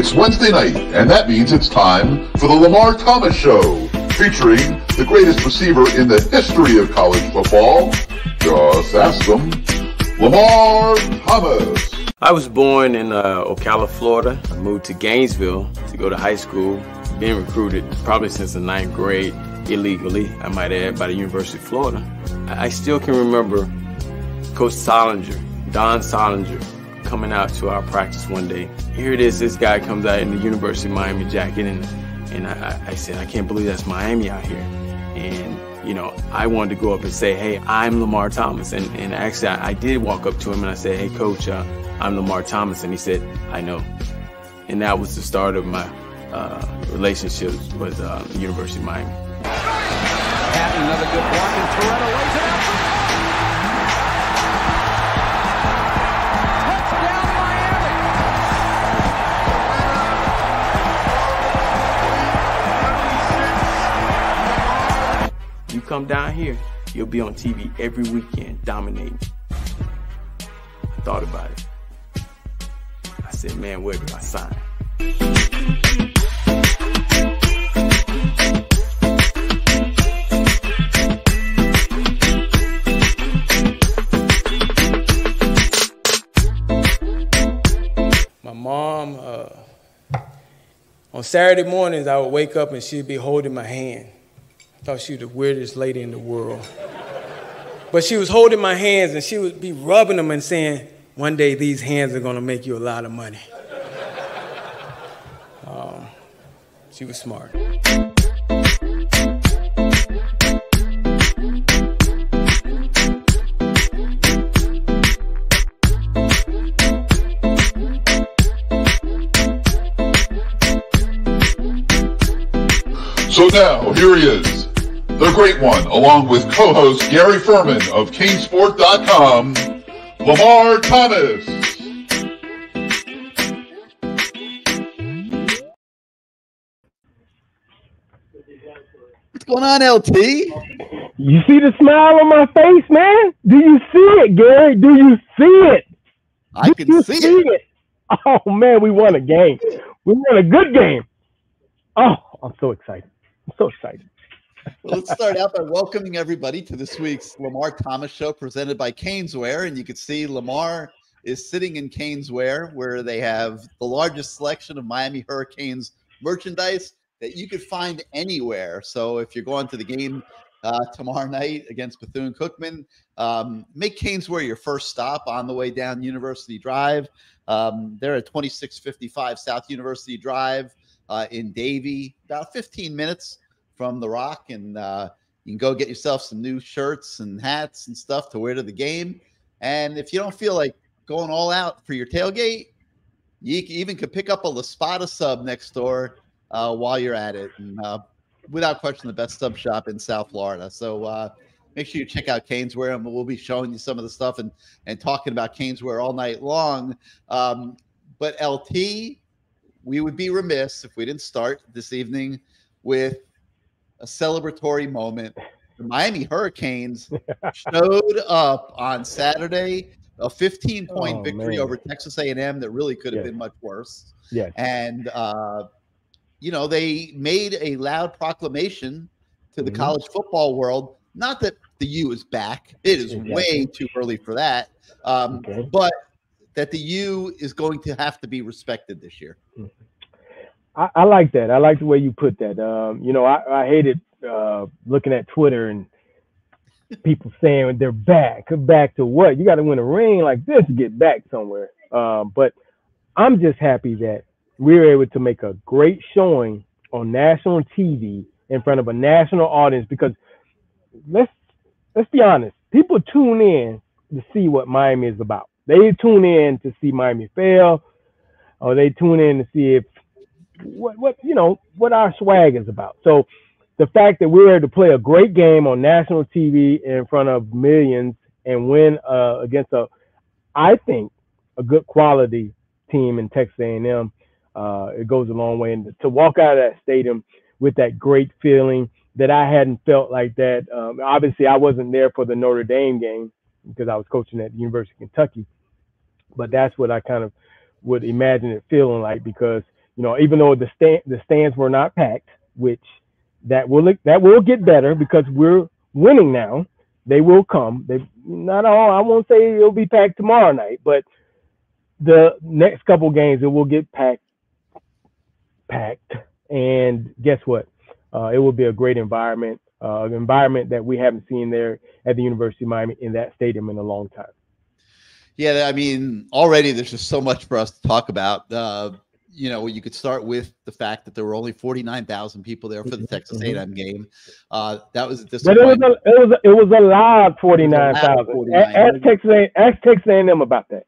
It's Wednesday night, and that means it's time for the Lamar Thomas Show, featuring the greatest receiver in the history of college football. Just ask them, Lamar Thomas. I was born in Ocala, Florida. I moved to Gainesville to go to high school. Being recruited probably since the 9th grade, illegally, I might add, by the University of Florida. I still can remember Coach Solinger, Don Solinger, coming out to our practice one day. Here it is, this guy comes out in the University of Miami jacket, and I said, I can't believe that's Miami out here. And, you know, I wanted to go up and say, hey, I'm Lamar Thomas. And actually, I did walk up to him and I said, hey, Coach, I'm Lamar Thomas. And he said, I know. And that was the start of my relationships with the University of Miami. Another good block, and Toretto lays it out. You come down here, you'll be on TV every weekend, dominating. I thought about it. I said, man, where do I sign? My mom, on Saturday mornings, I would wake up and she'd be holding my hand. I thought she was the weirdest lady in the world. But she was holding my hands and she would be rubbing them and saying, one day these hands are gonna make you a lot of money. She was smart. So now, here he is, the great one, along with co-host Gary Ferman of CaneSport.com, Lamar Thomas. What's going on, LT? You see the smile on my face, man? Do you see it, Gary? Do you see it? I can see it. Oh, man, we won a game. We won a good game. Oh, I'm so excited. I'm so excited. Well, let's start out by welcoming everybody to this week's Lamar Thomas Show presented by CaneSport. And you can see Lamar is sitting in CaneSport, where they have the largest selection of Miami Hurricanes merchandise that you could find anywhere. So if you're going to the game tomorrow night against Bethune-Cookman, make CaneSport your first stop on the way down University Drive. They're at 2655 South University Drive in Davie, about 15 minutes from the Rock, and you can go get yourself some new shirts and hats and stuff to wear to the game. And if you don't feel like going all out for your tailgate, you even could pick up a La Spada sub next door while you're at it. And without question, the best sub shop in South Florida. So make sure you check out CaneSport, and we'll be showing you some of the stuff and talking about CaneSport all night long. But LT, we would be remiss if we didn't start this evening with a celebratory moment. The Miami Hurricanes showed up on Saturday, a 15-point victory over Texas A&M that really could have been much worse. Yeah. And, you know, they made a loud proclamation to the college football world. Not that the U is back. It is way too early for that. But that the U is going to have to be respected this year. I like that. I like the way you put that. You know, I hated looking at Twitter and people saying they're back. Back to what? You got to win a ring like this to get back somewhere. But I'm just happy that we were able to make a great showing on national TV in front of a national audience, because let's be honest, people tune in to see what Miami is about. They tune in to see Miami fail, or they tune in to see if what our swag is about. So the fact that we were able to play a great game on national TV in front of millions and win against I think, a good quality team in Texas A&M, it goes a long way. And to walk out of that stadium with that great feeling that I hadn't felt like that. Obviously, I wasn't there for the Notre Dame game because I was coaching at the University of Kentucky, but that's what I kind of would imagine it feeling like, because even though the stands were not packed, which that will get better because we're winning now. They will come. They not all. I won't say it'll be packed tomorrow night, but the next couple games it will get packed. And guess what? It will be a great environment. An environment that we haven't seen there at the University of Miami in that stadium in a long time. Yeah, I mean, already there's just so much for us to talk about. You could start with the fact that there were only 49,000 people there for the Texas A&M game. That was a disappointment. But it was a loud 49,000. Ask Texas A&M about that.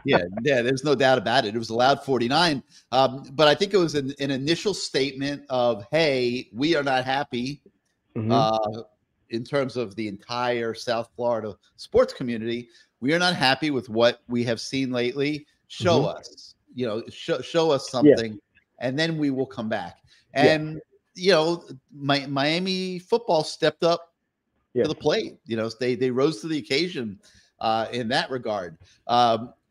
yeah, there's no doubt about it. It was a loud 49. But I think it was an initial statement of, hey, we are not happy in terms of the entire South Florida sports community. We are not happy with what we have seen lately. Show us, show us something, and then we will come back. And, Miami football stepped up to the plate. They rose to the occasion in that regard.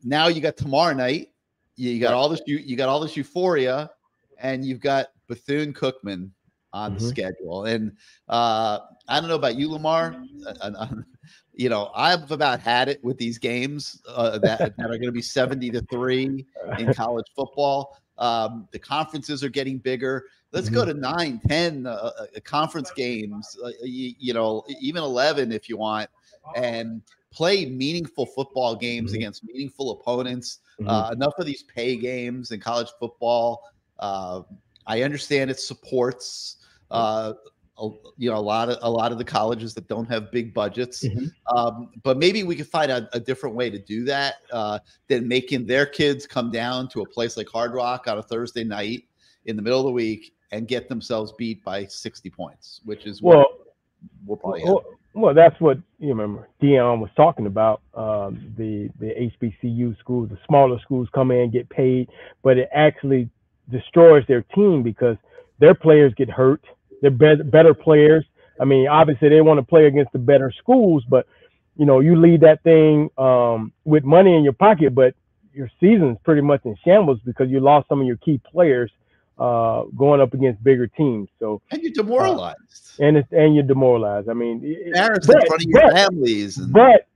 Now you got tomorrow night. You got all this. You got all this euphoria, and you've got Bethune-Cookman on the schedule. And I don't know about you, Lamar. I've about had it with these games that are going to be 70-3 in college football. The conferences are getting bigger. Let's go to 9, 10 conference games, even 11 if you want, and play meaningful football games against meaningful opponents. Enough of these pay games in college football. I understand it supports a lot of the colleges that don't have big budgets, but maybe we could find a different way to do that than making their kids come down to a place like Hard Rock on a Thursday night in the middle of the week and get themselves beat by 60 points, which is what we'll probably have. Well, that's what you remember Dion was talking about. The HBCU schools, the smaller schools come in and get paid, but it actually destroys their team because their players get hurt. They're better players. I mean, obviously they want to play against the better schools, but you leave that thing with money in your pocket, but your season's pretty much in shambles because you lost some of your key players going up against bigger teams. So and you're demoralized. And you're demoralized. I mean, embarrassed in front of your families. But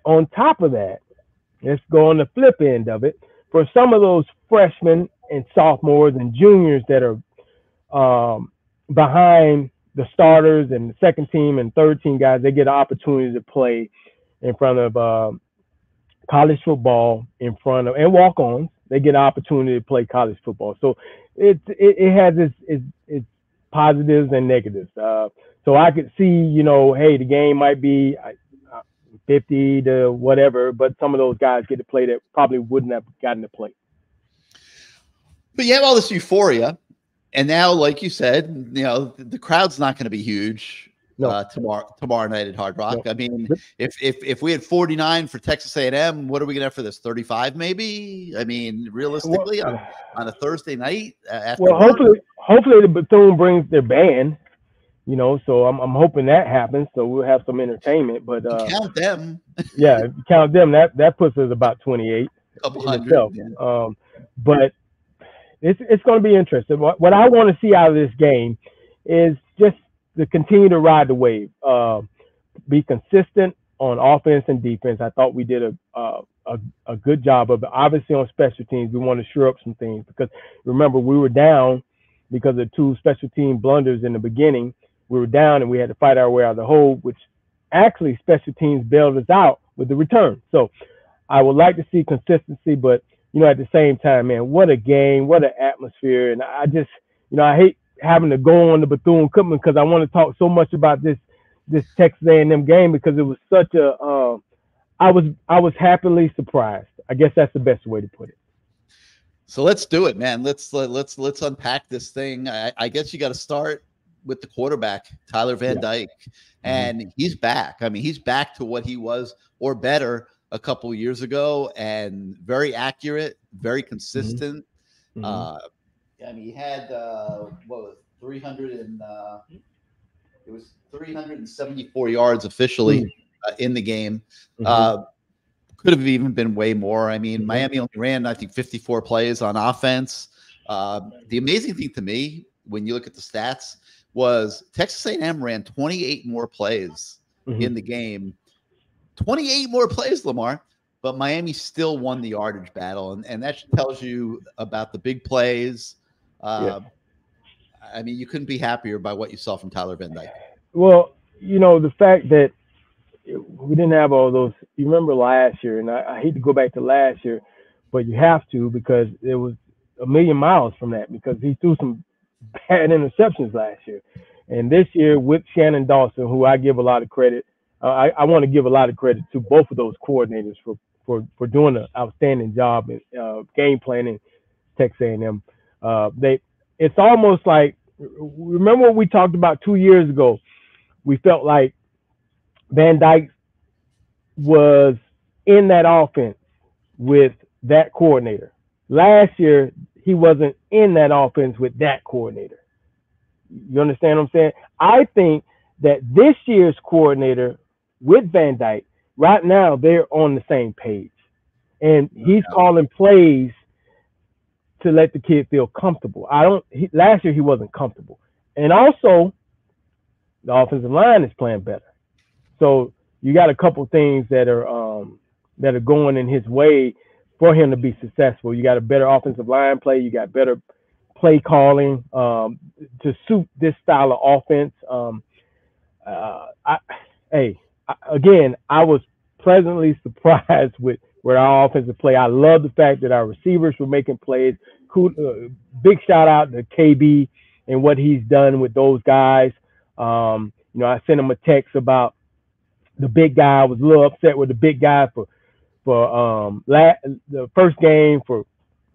on top of that, let's go on the flip end of it. For some of those freshmen and sophomores and juniors that are behind the starters and the second team and third team guys, they get an opportunity to play in front of college football, and walk-ons. They get an opportunity to play college football. So it has its positives and negatives. So I could see, hey, the game might be 50 to whatever, but some of those guys get to play that probably wouldn't have gotten to play. But you have all this euphoria. And now, like you said, the crowd's not going to be huge tomorrow night at Hard Rock. No. I mean, if we had 49 for Texas A&M, what are we going to have for this? 35 maybe? I mean, realistically, on a Thursday night. Hopefully the Bethune brings their band. So I'm hoping that happens. So we'll have some entertainment. But count them. Count them. That puts us about 28. A couple hundred. Yeah. But it's going to be interesting. What I want to see out of this game is just to continue to ride the wave, be consistent on offense and defense. I thought we did a good job of it. Obviously on special teams, we want to shore up some things because remember we were down because of 2 special team blunders in the beginning. We were down and we had to fight our way out of the hole, which actually special teams bailed us out with the return. So I would like to see consistency, but at the same time, man, what a game, what an atmosphere. And I just, I hate having to go on the Bethune-Cookman because I want to talk so much about this Texas A&M game because it was such a, I was happily surprised. I guess that's the best way to put it. So let's do it, man. Let's unpack this thing. I guess you got to start with the quarterback, Tyler Van Dyke, and he's back. I mean, he's back to what he was or better a couple of years ago, and very accurate, very consistent. I mean, he had 374 yards officially in the game. Could have even been way more. I mean, Miami only ran, I think, 54 plays on offense. The amazing thing to me when you look at the stats was Texas A&M ran 28 more plays in the game. 28 more plays, Lamar, but Miami still won the yardage battle. And that tells you about the big plays. I mean, you couldn't be happier by what you saw from Tyler Van Dyke. Well, the fact that we didn't have all those. You remember last year, and I hate to go back to last year, but you have to because it was a million miles from that because he threw some bad interceptions last year. And this year with Shannon Dawson, who I give a lot of credit, I want to give a lot of credit to both of those coordinators for doing an outstanding job in game planning Texas A&M. It's almost like, remember what we talked about 2 years ago? We felt like Van Dyke was in that offense with that coordinator. Last year, he wasn't in that offense with that coordinator. You understand what I'm saying? I think that this year's coordinator with Van Dyke, right now, they're on the same page. And he's calling plays to let the kid feel comfortable. Last year, he wasn't comfortable. And also, the offensive line is playing better. So you got a couple things that are going in his way for him to be successful. You got a better offensive line play. You got better play calling to suit this style of offense. I was pleasantly surprised with our offensive play. I love the fact that our receivers were making plays. Cool, big shout out to KB and what he's done with those guys. I sent him a text about the big guy. I was a little upset with the big guy for the first game for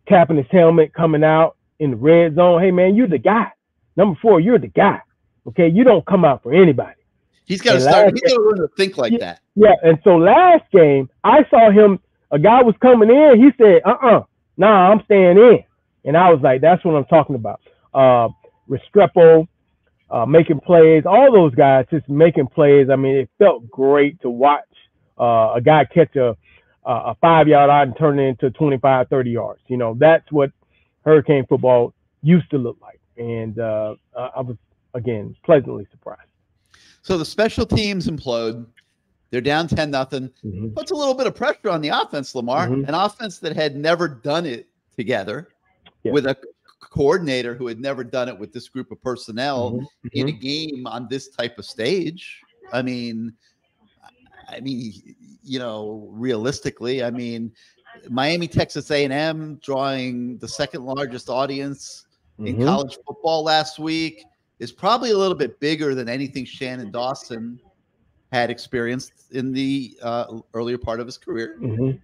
tapping his helmet coming out in the red zone. Hey man, you're the guy. Number 4, you're the guy. Okay, you don't come out for anybody. He's got to start. He's got to learn to think like that. Yeah, and so last game I saw him. A guy was coming in. He said, nah, I'm staying in. And I was like, that's what I'm talking about. Restrepo, making plays, all those guys just making plays. I mean, it felt great to watch a guy catch a 5-yard out and turn it into 25, 30 yards. That's what Hurricane football used to look like. And I was, again, pleasantly surprised. So the special teams implode. They're down 10-0. Puts a little bit of pressure on the offense, Lamar. An offense that had never done it together with a coordinator who had never done it with this group of personnel in a game on this type of stage. I mean, realistically, Miami, Texas A&M drawing the second largest audience in college football last week is probably a little bit bigger than anything Shannon Dawson had experienced in the earlier part of his career.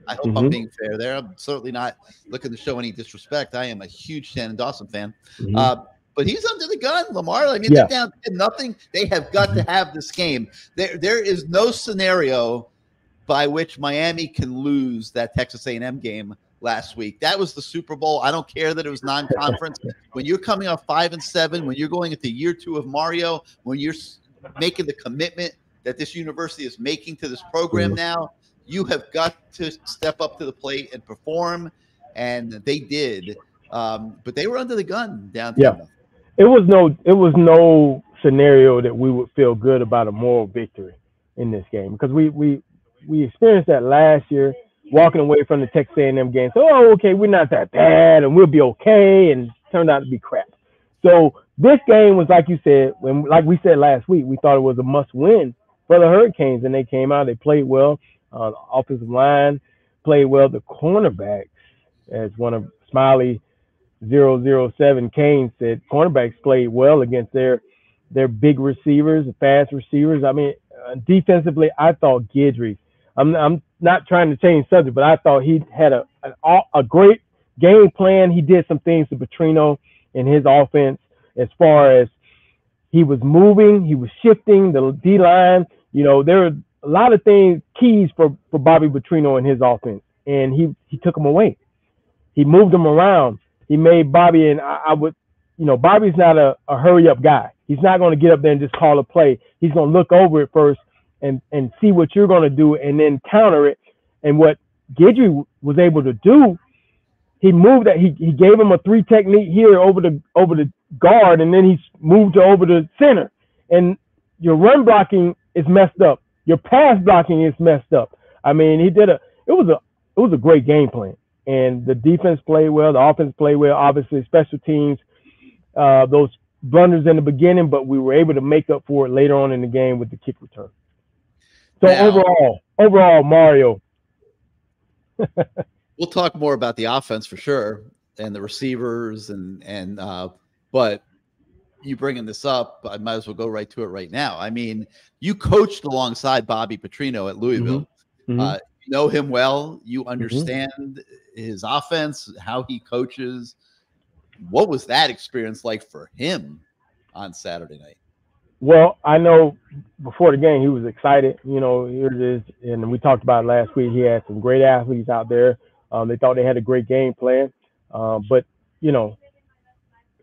I hope I'm being fair there. I'm certainly not looking to show any disrespect. I am a huge Shannon Dawson fan. But he's under the gun, Lamar. I mean, they're down 10-0. They have got to have this game. There is no scenario by which Miami can lose that Texas A&M game last week. That was the Super Bowl. I don't care that it was non-conference. When you're coming off 5-7, when you're going into year 2 of Mario, when you're making the commitment that this university is making to this program now, you have got to step up to the plate and perform, and they did. But they were under the gun down 10-0. It was no scenario that we would feel good about a moral victory in this game because we experienced that last year, walking away from the Texas A&M game. So, okay, we're not that bad, and we'll be okay, and it turned out to be crap. So this game was, like you said, like we said last week, we thought it was a must-win for the Hurricanes, and they came out. They played well. The offensive line played well. The cornerbacks, as one of Smiley 007 Kane said, cornerbacks played well against their big receivers, fast receivers. I mean, defensively, I thought Guidry. I'm not trying to change subject, but I thought he had a great game plan. He did some things to Petrino in his offense as far as he was moving, he was shifting the D-line. There were a lot of keys for Bobby Petrino in his offense, and he took them away. He moved them around. He made Bobby, and Bobby's not a hurry-up guy. He's not going to get up there and just call a play. He's going to look over it first and see what you're going to do and then counter it. And what Guidry was able to do, he moved that he gave him a 3 technique here over the guard, and then he moved to over the center. And your run blocking is messed up. Your pass blocking is messed up. I mean, it was a great game plan. And the defense played well, the offense played well, obviously special teams, those blunders in the beginning, but we were able to make up for it later on in the game with the kick return. So now, overall, Mario. We'll talk more about the offense for sure and the receivers but you bringing this up, I might as well go right to it right now. I mean, you coached alongside Bobby Petrino at Louisville. Mm-hmm. You know him well. You understand his offense, how he coaches. What was that experience like for him on Saturday night? Well, I know before the game he was excited. You know, here it is, and we talked about it last week. He had some great athletes out there. They thought they had a great game plan, but you know,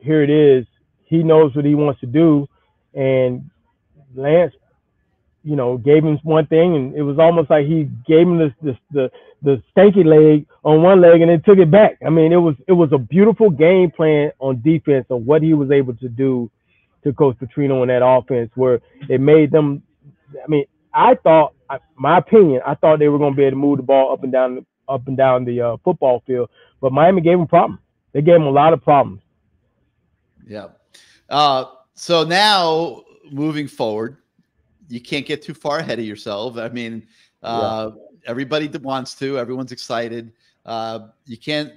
here it is. He knows what he wants to do, and Lance, you know, gave him one thing, and it was almost like he gave him the stanky leg on one leg and then took it back. I mean, it was a beautiful game plan on defense of what he was able to do to Coach Petrino in that offense, where it made them. I mean, my opinion, I thought they were going to be able to move the ball up and down the football field, but Miami gave them problems. They gave them a lot of problems. Yeah. So now moving forward, you can't get too far ahead of yourself. I mean, everybody wants to. Everyone's excited. You can't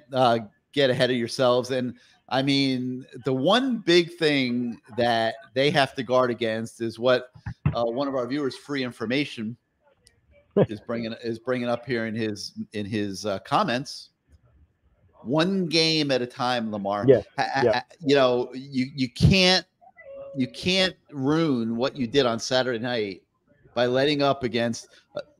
get ahead of yourselves. And I mean, the one big thing that they have to guard against is what one of our viewers, Free Information, is bringing up here in his comments. One game at a time, Lamar. Yes. You know, you can't ruin what you did on Saturday night by letting up against,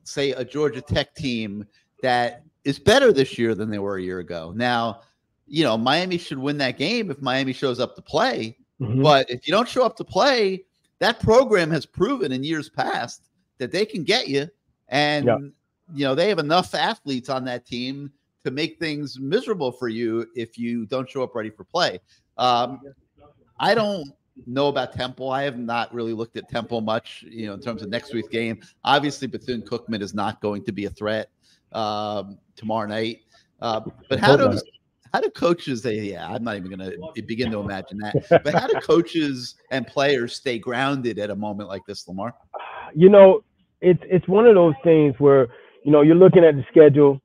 say, a Georgia Tech team that is better this year than they were a year ago. Now, you know, Miami should win that game if Miami shows up to play. Mm-hmm. But if you don't show up to play, that program has proven in years past that they can get you. And, you know, they have enough athletes on that team to make things miserable for you if you don't show up ready for play. I don't know about Temple. I have not really looked at Temple much, you know, in terms of next week's game. Obviously, Bethune-Cookman is not going to be a threat tomorrow night. But how do coaches I'm not even going to begin to imagine that. But how do coaches and players stay grounded at a moment like this, Lamar? You know, it's one of those things where, you know, you're looking at the schedule.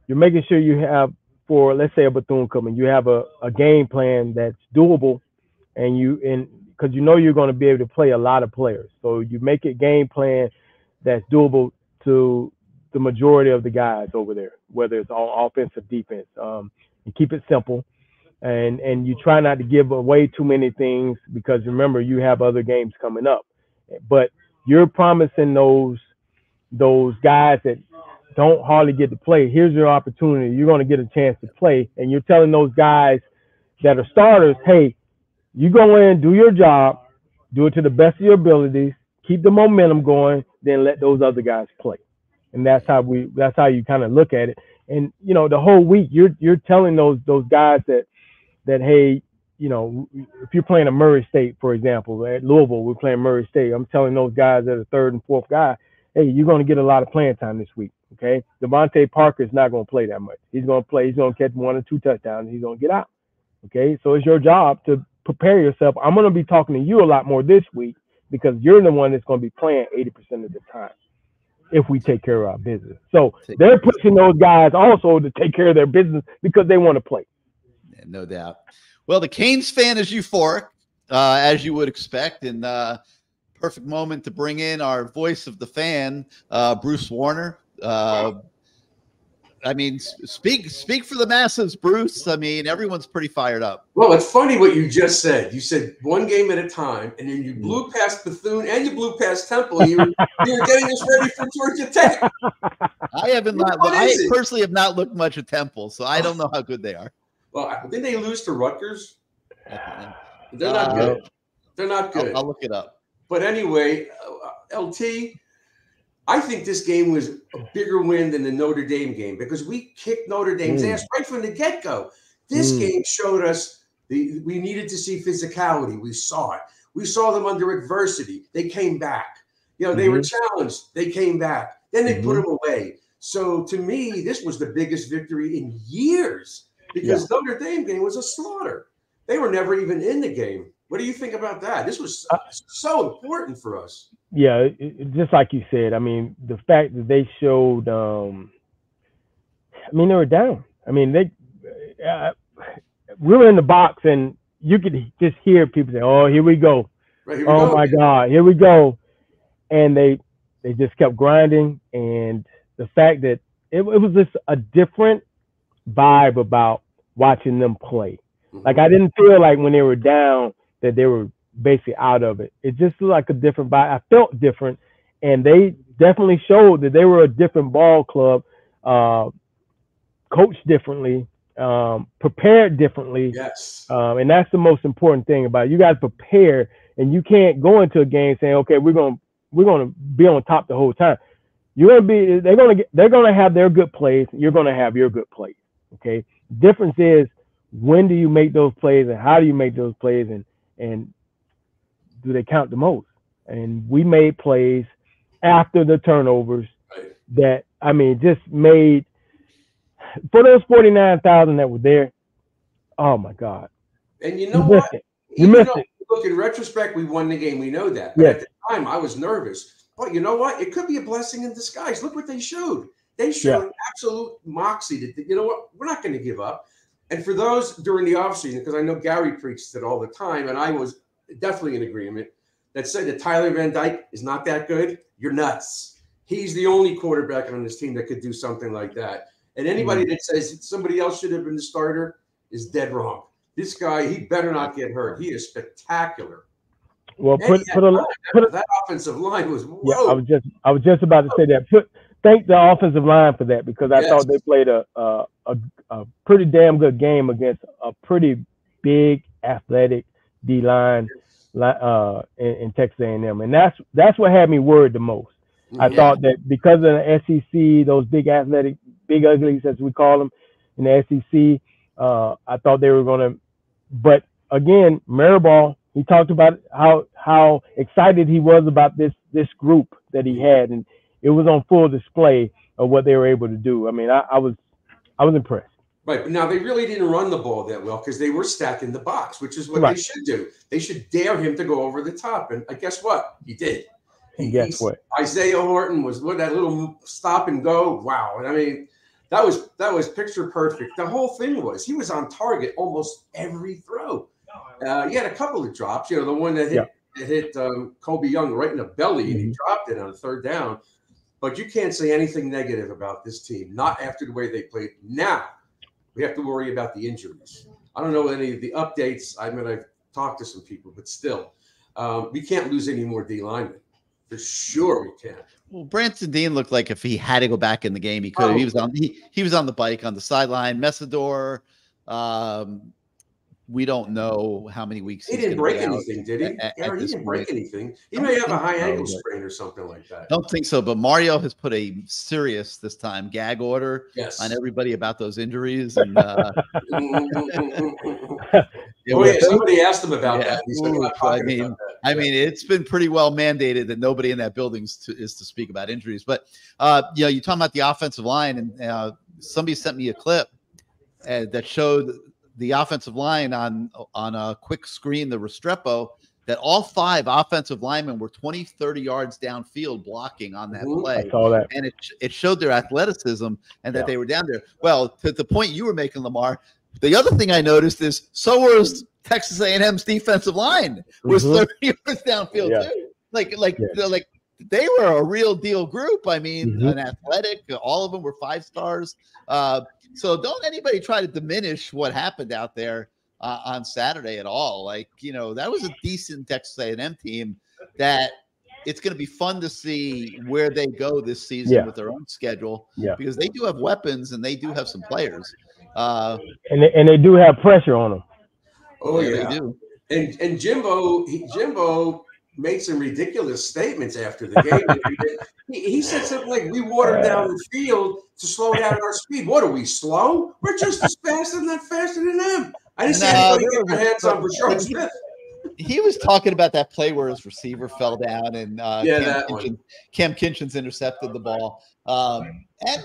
You're making sure you have, for let's say a Bethune-Cookman, you have a game plan that's doable, and because you know you're going to be able to play a lot of players, so you make a game plan that's doable to the majority of the guys over there, whether it's on offense or defense. You keep it simple, and you try not to give away too many things, because remember you have other games coming up, but you're promising those guys that don't hardly get to play, here's your opportunity. You're going to get a chance to play. And you're telling those guys that are starters, hey, you go in, do your job, do it to the best of your abilities, keep the momentum going, then let those other guys play. And that's how you kind of look at it. And, you know, the whole week you're telling those guys that, hey, you know, if you're playing a Murray State, for example, at Louisville, we're playing Murray State. I'm telling those guys that are third and fourth guy, hey, you're going to get a lot of playing time this week. Okay, Devontae Parker is not going to play that much. He's going to catch 1 or 2 touchdowns. He's going to get out. Okay, so it's your job to prepare yourself. I'm going to be talking to you a lot more this week, because you're the one that's going to be playing 80% of the time if we take care of our business. So they're pushing those guys also to take care of their business because they want to play. Yeah, no doubt. Well, the Canes fan is euphoric, as you would expect, and perfect moment to bring in our voice of the fan, Bruce Warner. I mean, speak for the masses, Bruce. I mean, everyone's pretty fired up. Well, it's funny what you just said. You said one game at a time, and then you blew past Bethune and you blew past Temple. You were getting us ready for Georgia Tech. I personally have not looked much at Temple, so I don't know how good they are. Well, didn't they lose to Rutgers? They're not good. They're not good. I'll look it up. But anyway, LT, I think this game was a bigger win than the Notre Dame game, because we kicked Notre Dame's ass right from the get-go. This game showed us we needed to see physicality. We saw it. We saw them under adversity. They came back. You know, they were challenged. They came back. Then they put them away. So to me, this was the biggest victory in years because Notre Dame game was a slaughter. They were never even in the game. What do you think about that? This was so important for us. Yeah, just like you said. I mean, the fact that they showed. I mean, they were down. I mean, we were in the box, and you could just hear people say, "Oh, here we go! Right, here we oh go. My God, here we go!" And they just kept grinding, and the fact that it was just a different vibe about watching them play. Like I didn't feel like when they were down that they were basically out of it. It just looked like a different vibe. I felt different, and they definitely showed that they were a different ball club, coached differently, prepared differently. Yes. And that's the most important thing about it. You got to prepare, and you can't go into a game saying, "Okay, we're gonna be on top the whole time." They're gonna have their good plays. You're gonna have your good plays. Okay. Difference is when do you make those plays and how do you make those plays and do they count the most? And we made plays after the turnovers that, I mean, just made for those 49,000 that were there. Oh my God. And you know what? You missed it. Look, in retrospect, we won the game. We know that. But at the time, I was nervous. But you know what? It could be a blessing in disguise. Look what they showed. They showed absolute moxie that, you know what? We're not going to give up. And for those during the offseason, because I know Gary preached it all the time, and I was definitely in agreement, that said that Tyler Van Dyke is not that good, you're nuts. He's the only quarterback on this team that could do something like that. And anybody that says somebody else should have been the starter is dead wrong. This guy, he better not get hurt. He is spectacular. Well, that offensive line was whoa. Yeah, I was just about to say that. Thank the offensive line for that because I thought they played a pretty damn good game against a pretty big athletic D line in Texas A&M, and that's what had me worried the most. I thought that because of the SEC, those big athletic, big uglies as we call them in the SEC, I thought they were going to. But again, Mariball, he talked about how excited he was about this group that he had, and it was on full display of what they were able to do. I mean, I was impressed. Right. But now they really didn't run the ball that well because they were stacking the box, which is what they should do. They should dare him to go over the top. And guess what? He did. And guess what? Isaiah Horton was with that little stop and go. Wow. And I mean, that was picture perfect. The whole thing he was on target almost every throw. He had a couple of drops. You know, the one that hit Kobe Young right in the belly, and he dropped it on a third down. But you can't say anything negative about this team, not after the way they played. Now we have to worry about the injuries. I don't know any of the updates. I mean, I've talked to some people, but still, we can't lose any more D linemen. For sure, we can't. Well, Branson Dean looked like if he had to go back in the game, he could. He was on the bike on the sideline. Messidor. We don't know how many weeks he didn't break anything, did he? He didn't break anything. He may have a high ankle sprain or something like that. Don't think so. But Mario has put a serious this time gag order on everybody about those injuries. And somebody asked him about that. I mean, it's been pretty well mandated that nobody in that building is to speak about injuries. But you know, you're talking about the offensive line, and somebody sent me a clip that showed the offensive line on a quick screen, the Restrepo, that all 5 offensive linemen were 20, 30 yards downfield blocking on that play. I saw that. And it showed their athleticism and that they were down there. Well, to the point you were making, Lamar, the other thing I noticed is so was Texas A&M's defensive line was 30 yards downfield too. Like they were a real deal group. I mean, an athletic, all of them were 5 stars. So don't anybody try to diminish what happened out there on Saturday at all. Like, you know, that was a decent Texas A&M team that it's going to be fun to see where they go this season with their own schedule because they do have weapons and they do have some players. And they do have pressure on them. Oh, yeah. They do. And Jimbo made some ridiculous statements after the game. He said something like, "We watered down the field to slow down our speed. What are we, slow? We're just as fast, if not faster than them." I didn't see anybody get their hands on Brashard Smith. He was talking about that play where his receiver fell down and Cam Kinchin's intercepted the ball. And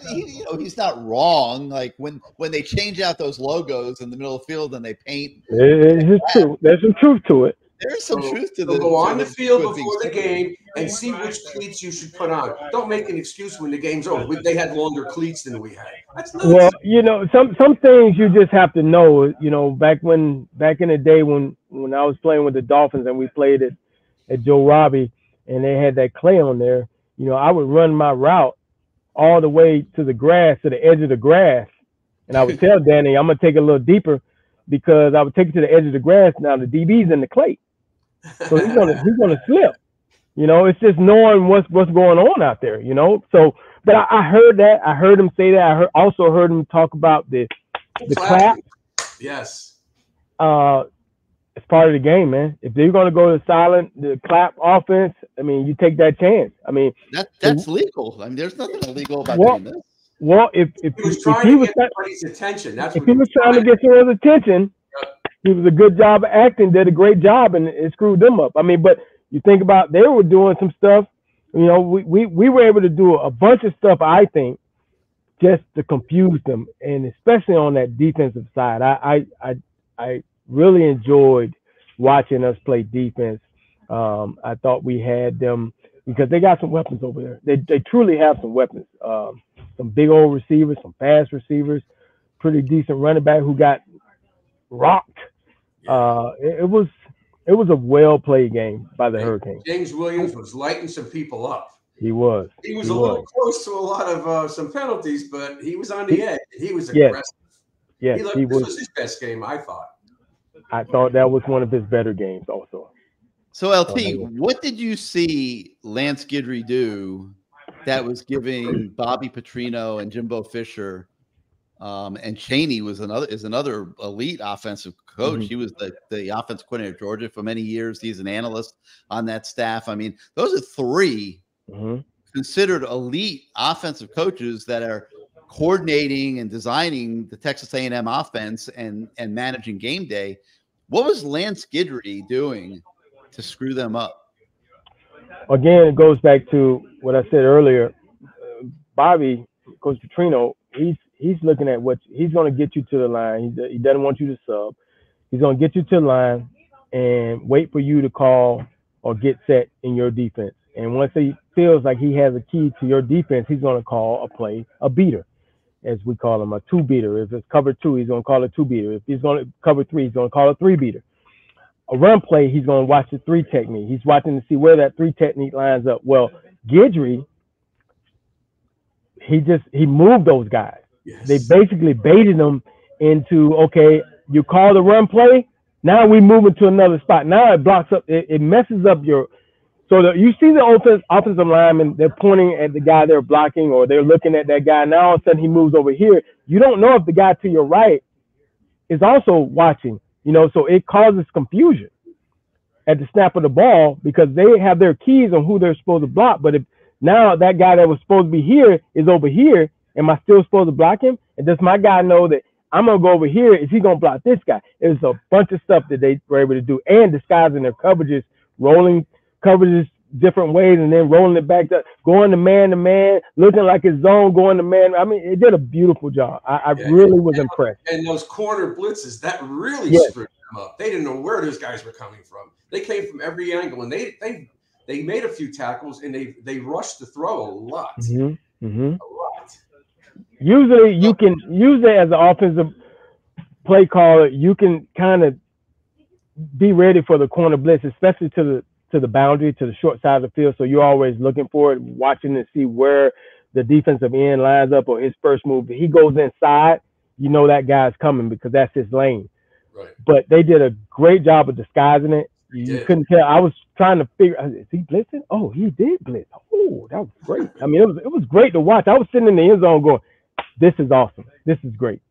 he's not wrong. Like when they change out those logos in the middle of the field and they paint, it's true. There's some truth to it. There's some truth to this. Go on the field before the game and see which cleats you should put on. Don't make an excuse when the game's over. They had longer cleats than we had. That's nuts. Well, some things you just have to know. Back in the day when I was playing with the Dolphins and we played at Joe Robbie and they had that clay on there, I would run my route all the way to the grass, to the edge of the grass, and I would tell Danny, I'm gonna take it a little deeper because I would take it to the edge of the grass. Now the DB's in the clay. So he's gonna slip. It's just knowing what's going on out there. So, but I heard that. I heard him say that. I also heard him talk about the clap. Yes. It's part of the game, man. If they're gonna go to the clap offense, I mean, you take that chance. I mean, that's legal. I mean, there's nothing illegal about doing this. Well, if he was trying to get everybody's attention, if he was trying to get someone's attention. He was a good job of acting, did a great job, and it screwed them up. I mean, but you think about they were doing some stuff. We were able to do a bunch of stuff, I think, just to confuse them, and especially on that defensive side. I really enjoyed watching us play defense. I thought we had them because they got some weapons over there. They truly have some weapons. Some big old receivers, some fast receivers, pretty decent running back who got rocked. It was a well played game by the Hurricanes. James Williams was lighting some people up. He was. He was a little close to a lot of some penalties, but he was on the edge. He was aggressive. Yes, this was his best game, I thought. I thought that was one of his better games also. So LT, what did you see Lance Guidry do that was giving Bobby Petrino and Jimbo Fisher and Chaney is another elite offensive coach. Mm-hmm. He was the offensive coordinator at Georgia for many years. He's an analyst on that staff. I mean, those are three considered elite offensive coaches that are coordinating and designing the Texas A&M offense and managing game day. What was Lance Guidry doing to screw them up? Again, it goes back to what I said earlier. Bobby, Coach Petrino, he's looking at what he's going to get you to the line. He doesn't want you to sub. He's going to get you to the line and wait for you to call or get set in your defense. And once he feels like he has a key to your defense, he's going to call a play, a beater, as we call him, a two beater. If it's cover two, he's going to call a two beater. If he's going to cover three, he's going to call a three beater. A run play, he's going to watch the three technique. He's watching to see where that three technique lines up. Well, Guidry, he moved those guys. Yes. They basically baited them into, okay, you call the run play, now we move into another spot. Now it blocks up, it messes up your, so you see the offensive lineman, they're pointing at the guy they're blocking or they're looking at that guy. Now all of a sudden he moves over here. You don't know if the guy to your right is also watching, so it causes confusion at the snap of the ball because they have their keys on who they're supposed to block. But if now that guy that was supposed to be here is over here, am I still supposed to block him? And does my guy know that I'm going to go over here? Is he going to block this guy? There's a bunch of stuff that they were able to do and disguising their coverages, rolling coverages different ways and then rolling it back up, going to man, looking like his zone, going to man. I mean, it did a beautiful job. I really was impressed. And those corner blitzes, that really screwed them up. They didn't know where those guys were coming from. They came from every angle, and they made a few tackles, and they rushed the throw a lot. A lot. Usually you can use it as an offensive play caller. You can kind of be ready for the corner blitz, especially to the boundary, to the short side of the field. So you're always looking for it, watching to see where the defensive end lines up or his first move. If he goes inside, you know that guy's coming because that's his lane. Right. But they did a great job of disguising it. You couldn't tell. I was trying to figure, is he blitzing? Oh, he did blitz. Oh, that was great. I mean, it was great to watch. I was sitting in the end zone going, this is awesome. This is great.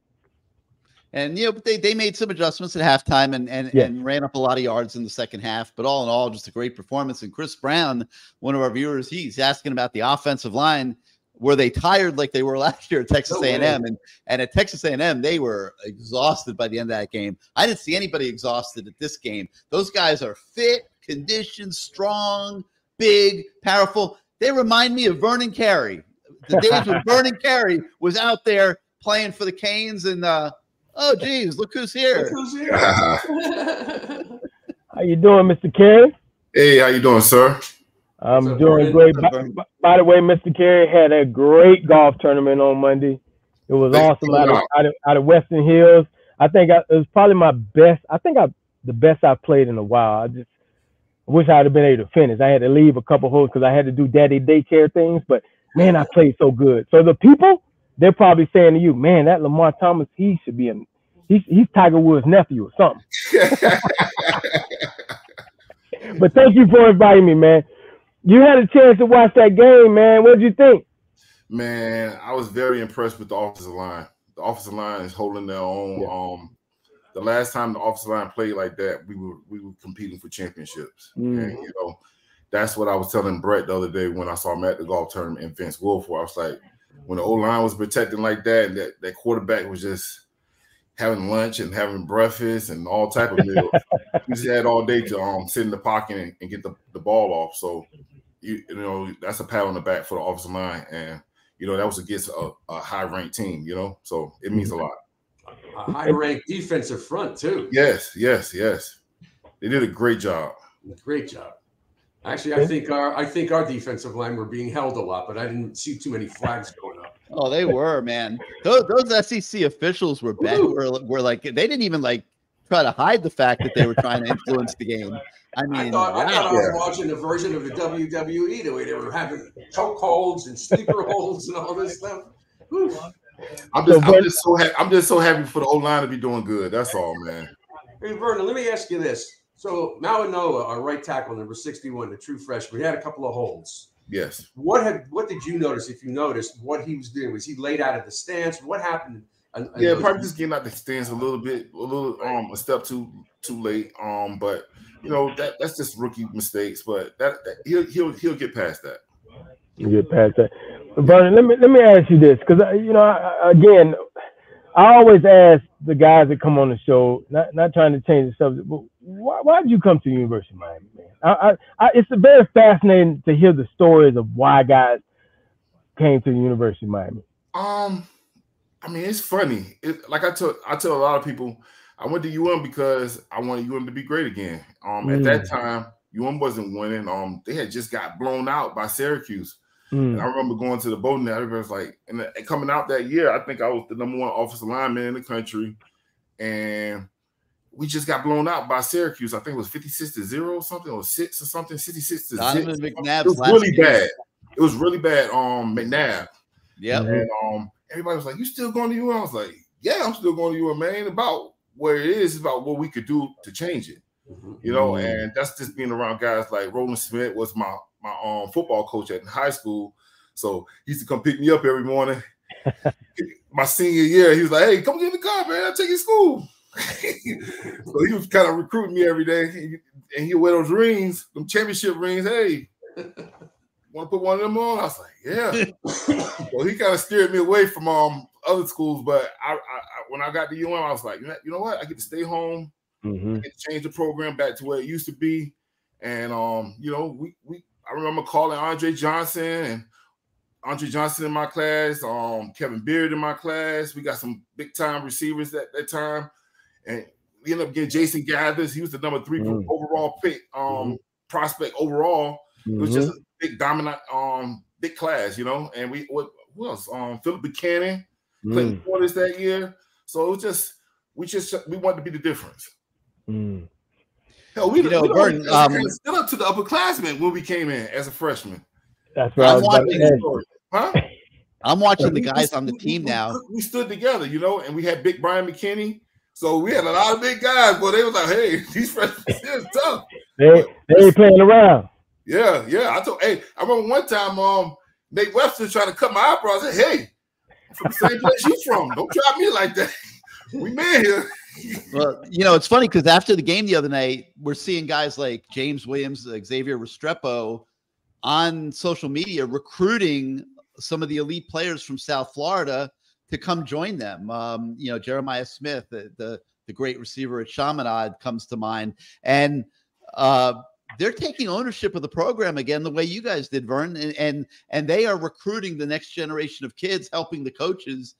And you know, they made some adjustments at halftime and ran up a lot of yards in the second half. But all in all, just a great performance. And Chris Brown, one of our viewers, he's asking about the offensive line. Were they tired like they were last year at Texas A&M? And at Texas A&M, they were exhausted by the end of that game. I didn't see anybody exhausted at this game. Those guys are fit, conditioned, strong, big, powerful. They remind me of Vernon Carey. The days when Vernon Carey was out there playing for the Canes and oh, geez, look who's here. Look who's here. How you doing, Mr. Carey? Hey, how you doing, sir? I'm doing great. By the way, Mr. Carey had a great golf tournament on Monday. It was awesome out of Western Hills. I think it was probably my best. I think the best I've played in a while. I wish I'd have been able to finish. I had to leave a couple holes because I had to do daddy daycare things. But, man, I played so good. So the people, they're probably saying to you, man, that Lamar Thomas, he should be he's Tiger Woods' nephew or something. But thank you for inviting me, man. You had a chance to watch that game, man. What did you think? Man, I was very impressed with the offensive line. The offensive line is holding their own. Yeah. The last time the offensive line played like that, we were competing for championships. And, you know, that's what I was telling Brett the other day when I saw him at the golf tournament in Vince Wilfork. I was like, when the O-line was protecting like that and that quarterback was just having lunch and having breakfast and all type of meals, we just had all day to sit in the pocket and get the ball off. So, you know, that's a pat on the back for the offensive line. And, you know, that was against a high-ranked team, you know. So it means a lot. A high-ranked defensive front, too. Yes. They did a great job. Great job. Actually, I think our defensive line were being held a lot, but I didn't see too many flags going up. Oh, they were, man. Those SEC officials were bad. Were like, they didn't even like try to hide the fact that they were trying to influence the game. I mean, I thought I was watching a version of the WWE the way they were having choke holds and sleeper holds and all this stuff. I'm just so happy for the O-line to be doing good. That's all, man. Hey, Vernon, let me ask you this. So Mawanoa, our right tackle, number 61, the true freshman, he had a couple of holds. Yes. What did you notice? If you noticed what he was doing, was he laid out of the stance? What happened? Probably just getting out the stance a step too late. But you know that's just rookie mistakes. But that he'll get past that. You get past that. Vernon, let me ask you this, because you know, I always ask the guys that come on the show, not trying to change the subject, but why did you come to the University of Miami, man? It's very fascinating to hear the stories of why guys came to the University of Miami. I mean, it's funny. Like I tell a lot of people, I went to UM because I wanted UM to be great again. At that time, UM wasn't winning. They had just got blown out by Syracuse. And I remember going to the voting. Everybody was like, and coming out that year, I think I was the #1 offensive lineman in the country, and we just got blown out by Syracuse. I think it was 56-0 or something, or 6 or something, 66-6. It was really bad. It was really bad. McNabb. Yeah. And everybody was like, "You still going to UM?" I was like, "Yeah, I'm still going to UM, man. About where it is, about what we could do to change it." You know, and that's just being around guys like Roland Smith was my football coach at high school. So he used to come pick me up every morning. My senior year, he was like, "Hey, come get in the car, man. I'll take you to school." So he was kind of recruiting me every day. And he'll wear those rings, them championship rings. "Hey, want to put one of them on?" I was like, "Yeah." So he kind of steered me away from other schools. But I when I got to UM, I was like, you know what? I get to stay home. I get to change the program back to where it used to be. And, you know, I remember calling Andre Johnson in my class, Kevin Beard in my class. We got some big-time receivers at that time. And we ended up getting Jason Gathers. He was the #3 overall pick, prospect overall. It was just a big, dominant, big class, you know. And what else? Philip Buchanan, Clayton Portis that year. So it was we wanted to be the difference. Hell, we stood up to the upperclassmen when we came in as a freshman. That's right. I'm watching the guys on the team now. We stood together, you know, and we had big Brian McKinney. So we had a lot of big guys, but they was like, "Hey, these freshmen is tough." They ain't playing around. Yeah. I remember one time, Nate Webster tried to cut my eyebrows. I said, "Hey, I'm from the same place you from. Don't try me like that." We man here. Well, it's funny because after the game the other night, we're seeing guys like James Williams, Xavier Restrepo on social media recruiting some of the elite players from South Florida to come join them. Jeremiah Smith, the great receiver at Chaminade, comes to mind. And they're taking ownership of the program again, the way you guys did, Vern, and they are recruiting the next generation of kids, helping the coaches,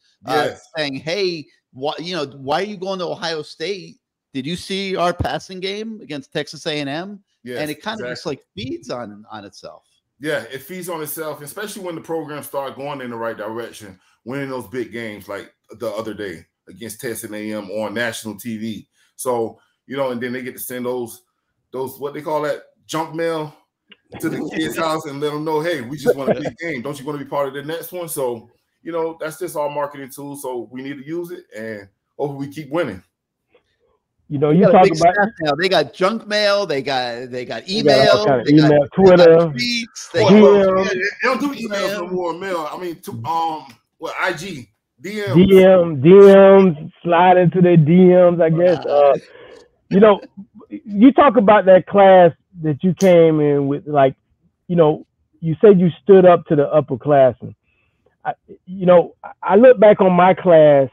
saying, "Hey, why are you going to Ohio State? Did you see our passing game against Texas A&M?" Yes, and it kind of just like feeds on itself. Yeah, it feeds on itself, especially when the program start going in the right direction, winning those big games like the other day against Texas A&M on national TV. So and then they get to send those what they call that junk mail to the kids' house and let them know, hey, we just want a big game. Don't you want to be part of the next one? So, that's just our marketing tool. So we need to use it, and hopefully we keep winning. You talk about now. They got junk mail. They got email. They got Twitter. They don't do emails no more. Mail. I mean, IG, DMs, slide into their DMs. I guess. You talk about that class that you came in with, you said you stood up to the upperclassmen. I look back on my class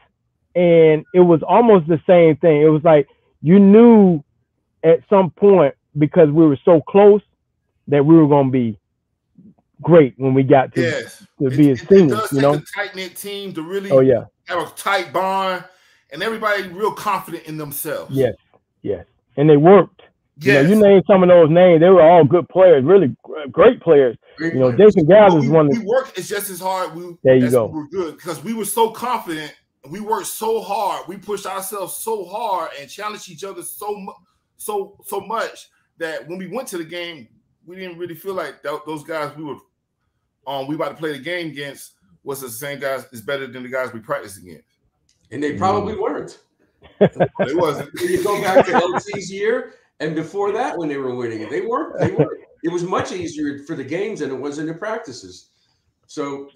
and it was almost the same thing. It was like you knew at some point, because we were so close, that we were going to be great when we got to be a senior. It does take a tight-knit team to really have a tight bond and everybody real confident in themselves. Yes. And they worked. Yes. You named some of those names. They were all good players, really great players. Jason Gallows one. We worked just as hard. There you go. We're good because we were so confident. We worked so hard. We pushed ourselves so hard and challenged each other so much that when we went to the game, we didn't really feel like those guys we about to play the game against was the same guys is better than the guys we practiced against. And they probably weren't. It wasn't. When you go back to LT's year and before that when they were winning it, they weren't. It was much easier for the games than it was in the practices. So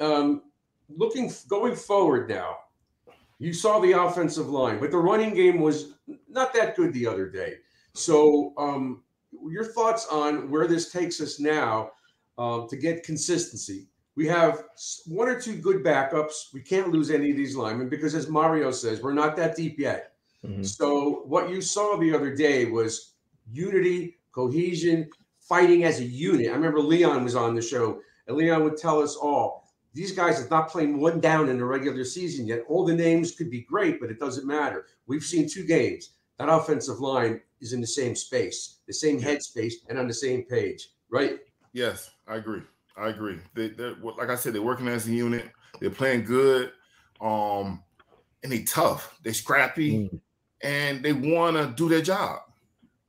going forward now, you saw the offensive line, but the running game was not that good the other day. So your thoughts on where this takes us now to get consistency? We have one or two good backups. We can't lose any of these linemen because, as Mario says, we're not that deep yet. Mm-hmm. So what you saw the other day was unity, cohesion, fighting as a unit. I remember Leon was on the show, and Leon would tell us all, these guys are not playing one down in the regular season yet. All the names could be great, but it doesn't matter. We've seen 2 games. That offensive line is in the same space, the same headspace, and on the same page, right? Yes, I agree. They're like I said, they're working as a unit. They're playing good, and they tough. They're scrappy, and they want to do their job.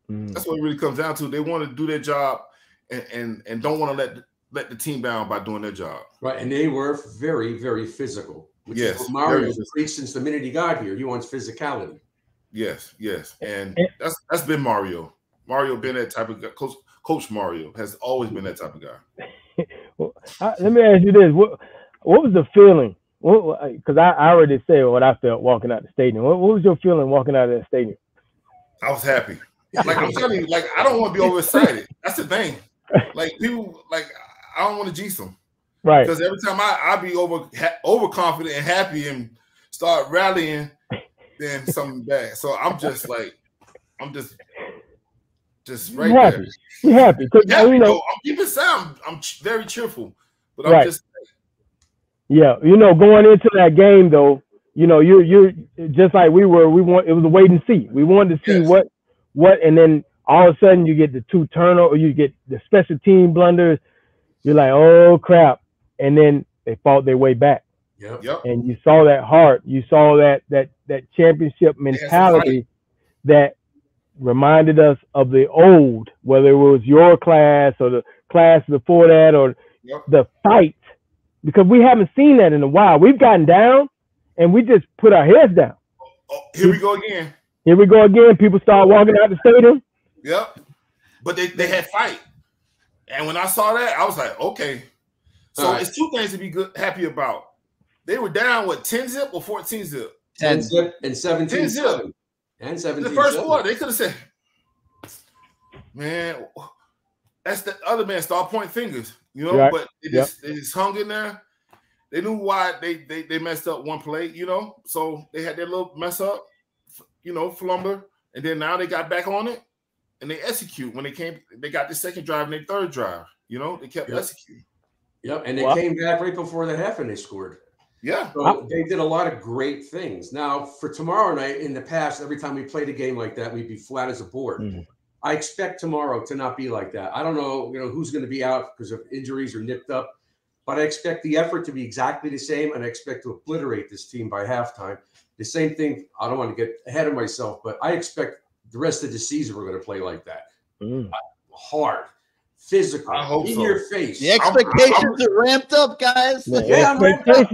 That's what it really comes down to. They want to do their job, and don't want to let the team down by doing their job. Right, and they were very, very physical. Which is what Mario's preached since the minute he got here. He wants physicality. Yes, and that's been Mario. Mario been that type of guy. Coach Mario has always been that type of guy. Well, let me ask you this: what was the feeling? Because I already said what I felt walking out the stadium. What was your feeling walking out of that stadium? I was happy. Like I'm telling you, like I don't want to be overexcited. That's the thing. Like people, like I don't want to jinx them, right? Because every time I be overconfident and happy and start rallying, then something bad. So I'm just right happy. there. You're happy because I'm keeping sound. I'm very cheerful, but I'm just going into that game though, you're just like we were. It was a wait and see. We wanted to see what, and then all of a sudden you get the 2 turnovers, you get the special team blunders. You're like, oh crap, and then they fought their way back. Yep. And you saw that heart. You saw that championship mentality that reminded us of the old, whether it was your class or the class before that or the fight, because we haven't seen that in a while. We've gotten down and we just put our heads down. Oh, here we go again. People start walking out the stadium. Yep. But they had fight. And when I saw that, I was like, okay. So it's 2 things to be happy about. They were down, 10-0 or 14-0? 10 zip and 17-7. And 17-7. The first quarter, they could have said, man, that's the other man start pointing fingers, you know, right. But they just hung in there. They knew why they messed up one play, you know, so they had their little mess up, you know, flumber, and then now they got back on it and they execute. When they got the second drive and their third drive, you know, they kept executing. Yep, and they came back right before the half and they scored. Yeah. So they did a lot of great things. Now, for tomorrow night, in the past, every time we played a game like that, we'd be flat as a board. Mm-hmm. I expect tomorrow to not be like that. I don't know, who's going to be out because of injuries or nipped up, but I expect the effort to be exactly the same, and I expect to obliterate this team by halftime. The same thing, I don't want to get ahead of myself, but I expect the rest of the season we're going to play like that. Hard. Physical, I hope in your face. The expectations are ramped up, guys. Yeah, I'm ramped up.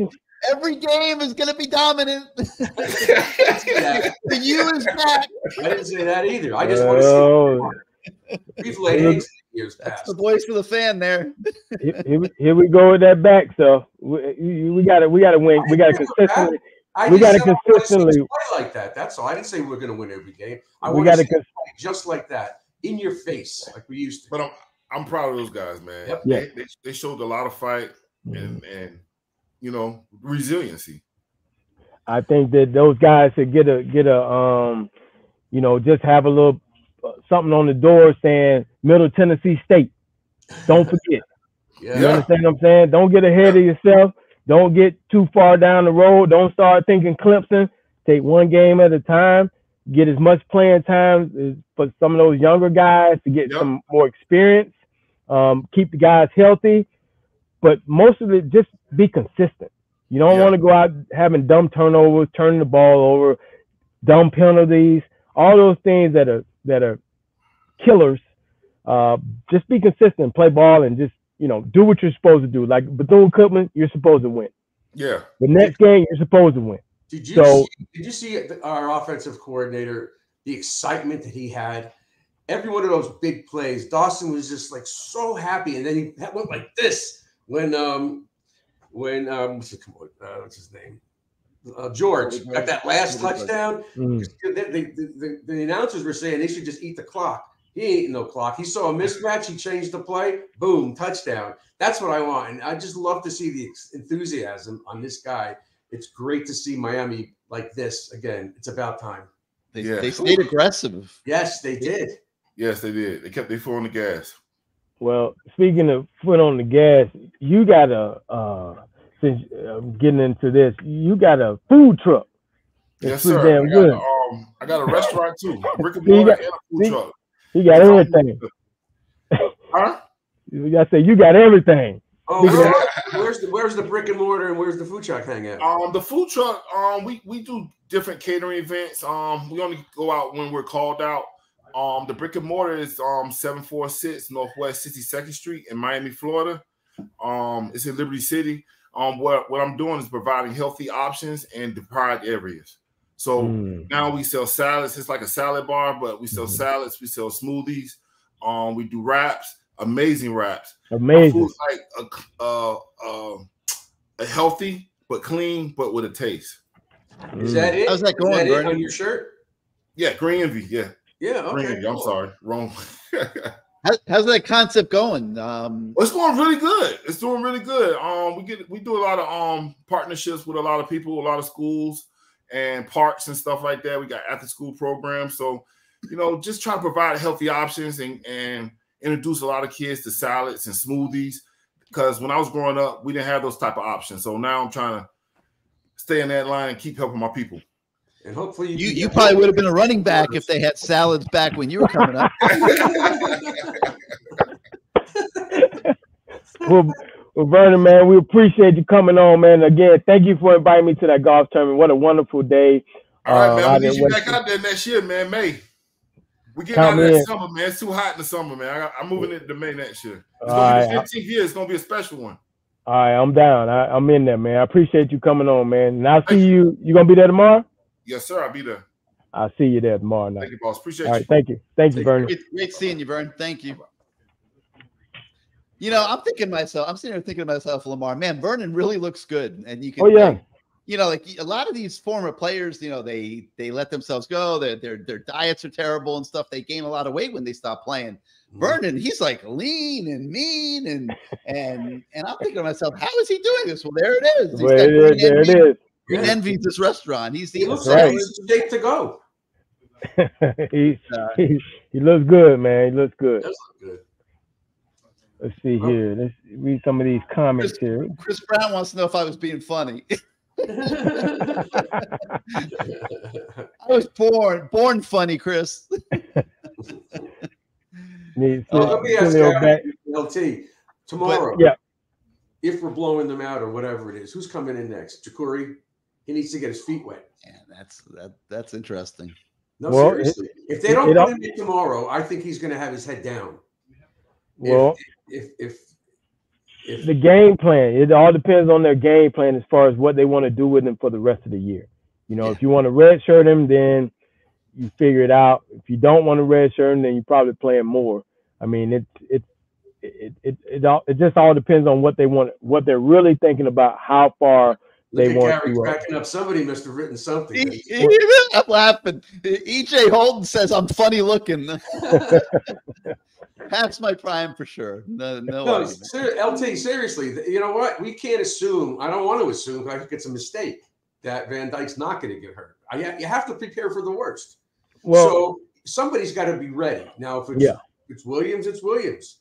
Every game is going to be dominant. The U is back. I didn't say that either. I just want to see. We've laid eggs years past. That's the voice of the fan there. Here we go with that back. So we got to win. We got to consistently. We got to consistently play like that. That's all. I didn't say we're going to win every game. We got to play just like that, in your face, like we used to. But I'm proud of those guys, man. Yep. Yeah. They showed a lot of fight and resiliency. I think that those guys should get a just have a little something on the door saying Middle Tennessee State. Don't forget. Yeah. You understand what I'm saying? Don't get ahead of yourself. Don't get too far down the road. Don't start thinking Clemson. Take one game at a time. Get as much playing time for some of those younger guys to get some more experience. Keep the guys healthy. But most of it, just be consistent. You don't want to go out having dumb turnovers, turning the ball over, dumb penalties, all those things that are killers. Just be consistent, play ball, and just do what you're supposed to do. Like Bethune-Cookman, you're supposed to win. Yeah. The next game, you're supposed to win. Did you see our offensive coordinator, the excitement that he had? Every one of those big plays, Dawson was just like so happy, and then he went like this when what's his name? George got that last touchdown. The announcers were saying they should just eat the clock. He ain't no clock. He saw a mismatch. He changed the play. Boom, touchdown. That's what I want. And I just love to see the enthusiasm on this guy. It's great to see Miami like this again. It's about time. They stayed aggressive. Yes, they did. Yes, they did. They kept their foot on the gas. Well, speaking of foot on the gas, you got since getting into this, you got a food truck. Yes, sir. Damn good. I got a restaurant too. Brick and mortar and a food truck. You got everything. Huh? You got to say you got everything. Oh, where's the brick and mortar and where's the food truck hang at? The food truck, we do different catering events. We only go out when we're called out. The brick and mortar is 746 Northwest 62nd Street in Miami, Florida. It's in Liberty City. What I'm doing is providing healthy options in deprived areas. So now we sell salads. It's like a salad bar, but we sell salads. We sell smoothies. We do wraps. Amazing wraps. Amazing. Food's like a healthy but clean, but with a taste. Is that it? How's that going, Is that Vernon? on your shirt? Yeah, Green Envy. Yeah. Yeah. Okay. Green Envy. I'm sorry, wrong. How's that concept going? It's going really good. It's doing really good. We do a lot of partnerships with a lot of people, a lot of schools and parks and stuff like that. We got after school programs. So, just try to provide healthy options and introduce a lot of kids to salads and smoothies, because when I was growing up, we didn't have those type of options. So now I'm trying to stay in that line and keep helping my people. And hopefully you probably would have been a running back if they had salads back when you were coming up. Well, Vernon, man, we appreciate you coming on, man. Again, thank you for inviting me to that golf tournament. What a wonderful day. All right, man. We'll get you back out there next year, man. May. We're getting out of that summer, man. It's too hot in the summer, man. I'm moving into May next year. It's going to be the 15th year. It's going to be a special one. All right, I'm down. I'm in there, man. I appreciate you coming on, man. And I'll see you. You going to be there tomorrow? Yes, sir. I'll be there. I'll see you there tomorrow night. Thank you, boss. Appreciate you. All right, thank you. Thank you, Vernon. Great seeing you, Vernon. Thank you. I'm sitting here thinking to myself, Lamar, man, Vernon really looks good. And you can you know, like a lot of these former players, you know, they let themselves go. Their diets are terrible and stuff. They gain a lot of weight when they stop playing. Vernon, he's like lean and mean, and I'm thinking to myself, how is he doing this? Well, there it is. There it is. He envies this restaurant. He looks like he's safe to go. he looks good, man. He looks good. Does look good. Let's see here. Let's read some of these comments here. Chris Brown wants to know if I was being funny. I was born funny, Chris. Let me ask LT tomorrow. If we're blowing them out or whatever it is, who's coming in next? Ja'Cory? He needs to get his feet wet. Yeah, that's interesting. No, seriously. If they don't put him in tomorrow, I think he's going to have his head down. Well, if the game plan, it all depends on their game plan as far as what they want to do with him for the rest of the year. You know, if you want to redshirt him, then you figure it out. If you don't want to redshirt him, then you probably play him more. I mean, it just all depends on what they want, what they're really thinking about, how far they want Carey to. Cracking up. Somebody must have written something. I'm laughing. EJ Holden says I'm funny looking. That's my prime for sure. No, LT, seriously, you know what? We can't assume. I don't want to assume. I think it's a mistake that Van Dyke's not going to get hurt. You have to prepare for the worst. Well, so somebody's got to be ready. Now, if it's Williams, it's Williams.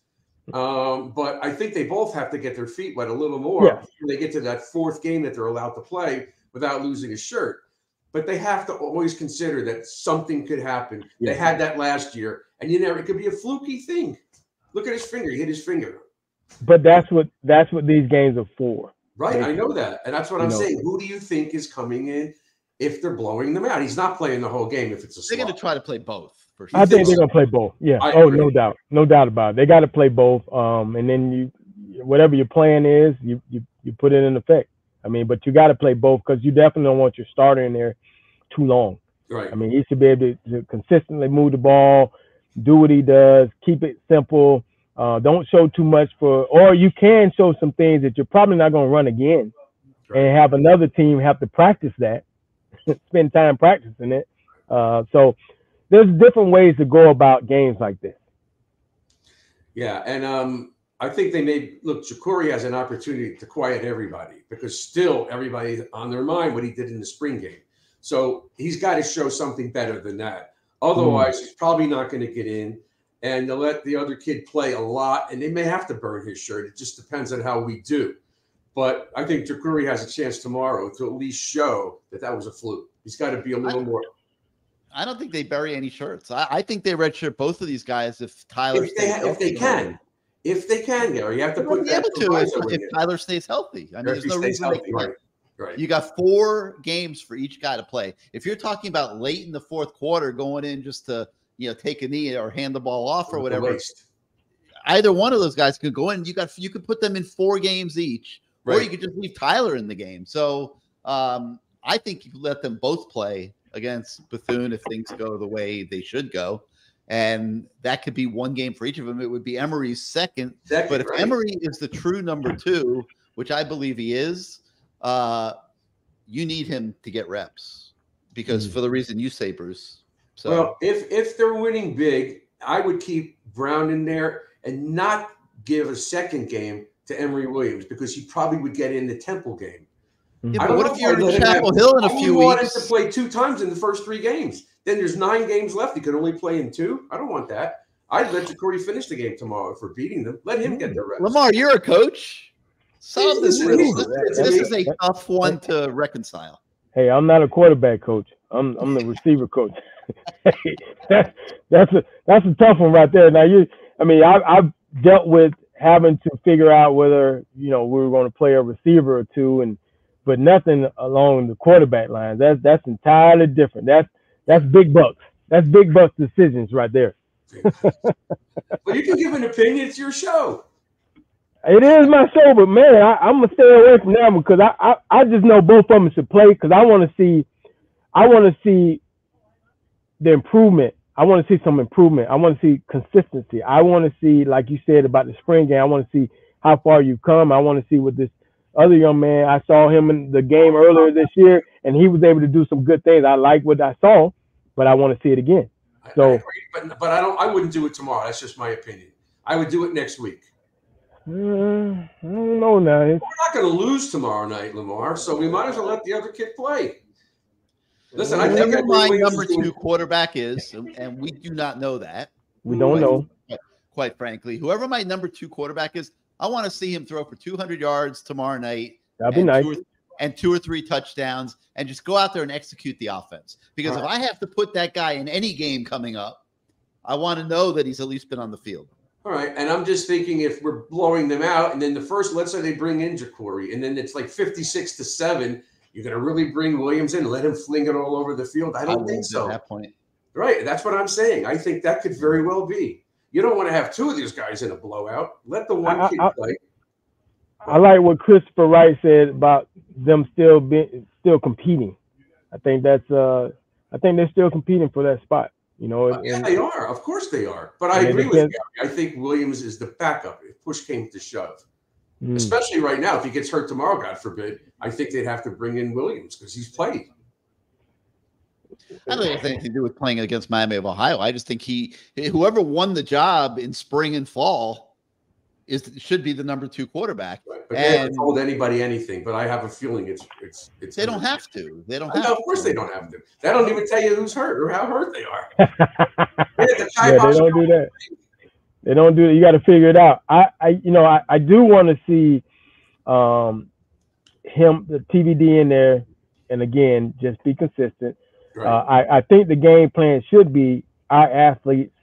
But I think they both have to get their feet wet a little more before they get to that fourth game that they're allowed to play without losing a shirt. But they have to always consider that something could happen. Yeah. They had that last year, and it could be a fluky thing. Look at his finger; he hit his finger. But that's what these games are for. Right, I know that, and that's what I'm saying. Who do you think is coming in if they're blowing them out? He's not playing the whole game if it's a slot. They're going to try to play both. For sure. I think they're going to play both. Yeah. No doubt about it. They got to play both. And then whatever your plan is, you put it in effect. I mean, but you got to play both because you definitely don't want your starter in there too long. Right. I mean, he should be able to consistently move the ball, do what he does, keep it simple. Don't show too much or you can show some things that you're probably not going to run again, and have another team have to practice that, spend time practicing it. So there's different ways to go about games like this. Yeah, and I think Ja'Cory has an opportunity to quiet everybody because still everybody's on their mind what he did in the spring game. So he's got to show something better than that. Otherwise, he's probably not going to get in, and they'll let the other kid play a lot, and they may have to burn his shirt. It just depends on how we do. But I think Ja'Cory has a chance tomorrow to at least show that was a fluke. He's got to be a little more. I don't think they bury any shirts. I think they redshirt both of these guys if Tyler if they can, Gary. You have to put that if Tyler stays healthy. I mean, there's no reason they can't. Right. You got 4 games for each guy to play. If you're talking about late in the fourth quarter going in just to take a knee or hand the ball off or whatever, either one of those guys could go in. You could put them in 4 games each, or you could just leave Tyler in the game. So I think you could let them both play against Bethune if things go the way they should go. And that could be 1 game for each of them. It would be Emery's second. But if Emery is the true number 2, which I believe he is, you need him to get reps because for the reason you say, Bruce. So, well, if they're winning big, I would keep Brown in there and not give a second game to Emery Williams because he probably would get in the Temple game. Yeah, but what if you're in Chapel Hill in a few weeks? I want him to play 2 times in the first 3 games. Then there's 9 games left. He could only play in 2. I don't want that. I'd let Ja'Cory finish the game tomorrow for beating them. Let him get the reps. Lamar, you're a coach. Solve this. This is a tough one to reconcile. Hey, I'm not a quarterback coach. I'm the receiver coach. That's a tough one right there. Now I've dealt with having to figure out whether we were going to play a receiver or 2, but nothing along the quarterback line. That's entirely different. That's big bucks. That's big bucks decisions right there. Well, you can give an opinion. It's your show. It is my show, but man, I'm gonna stay away from that one because I just know both of them should play because I want to see the improvement. I want to see some improvement. I want to see consistency. I want to see, like you said about the spring game, I want to see how far you've come. I want to see what this other young man, I saw him in the game earlier this year, and he was able to do some good things. I like what I saw, but I want to see it again. So, I agree, but I wouldn't do it tomorrow. That's just my opinion. I would do it next week. I don't know now. We're not going to lose tomorrow night, Lamar, so we might as well let the other kid play. Listen, I think whoever my number 2 quarterback is, and we do not know that. We don't know. Quite frankly, whoever my number 2 quarterback is, I want to see him throw for 200 yards tomorrow night. That'd be nice. 2 or 3 touchdowns, and just go out there and execute the offense. Because if I have to put that guy in any game coming up, I want to know that he's at least been on the field. All right, and I'm just thinking if we're blowing them out, and then let's say they bring in Jacory, and then it's like 56-7. You're going to really bring Williams in, let him fling it all over the field? I don't think so. At that point. Right, that's what I'm saying. I think that could very well be. You don't want to have 2 of these guys in a blowout. Let the one kid play. I like what Christopher Wright said about them still competing. I think they're still competing for that spot. You know, yeah, they are. Of course they are. But I agree with Gary. I think Williams is the backup if push came to shove. Especially right now, if he gets hurt tomorrow, God forbid, I think they'd have to bring in Williams because he's played. I don't think it has anything to do with playing against Miami of Ohio. I just think whoever won the job in spring and fall should be the number 2 quarterback. Right. But they haven't told anybody anything. But I have a feeling it's. They don't have to. They don't. No, of course they don't have to. They don't even tell you who's hurt or how hurt they are. They don't do that. They don't do it. You got to figure it out. I do want to see him, the TBD in there, and again, just be consistent. Right. I think the game plan should be our athletes,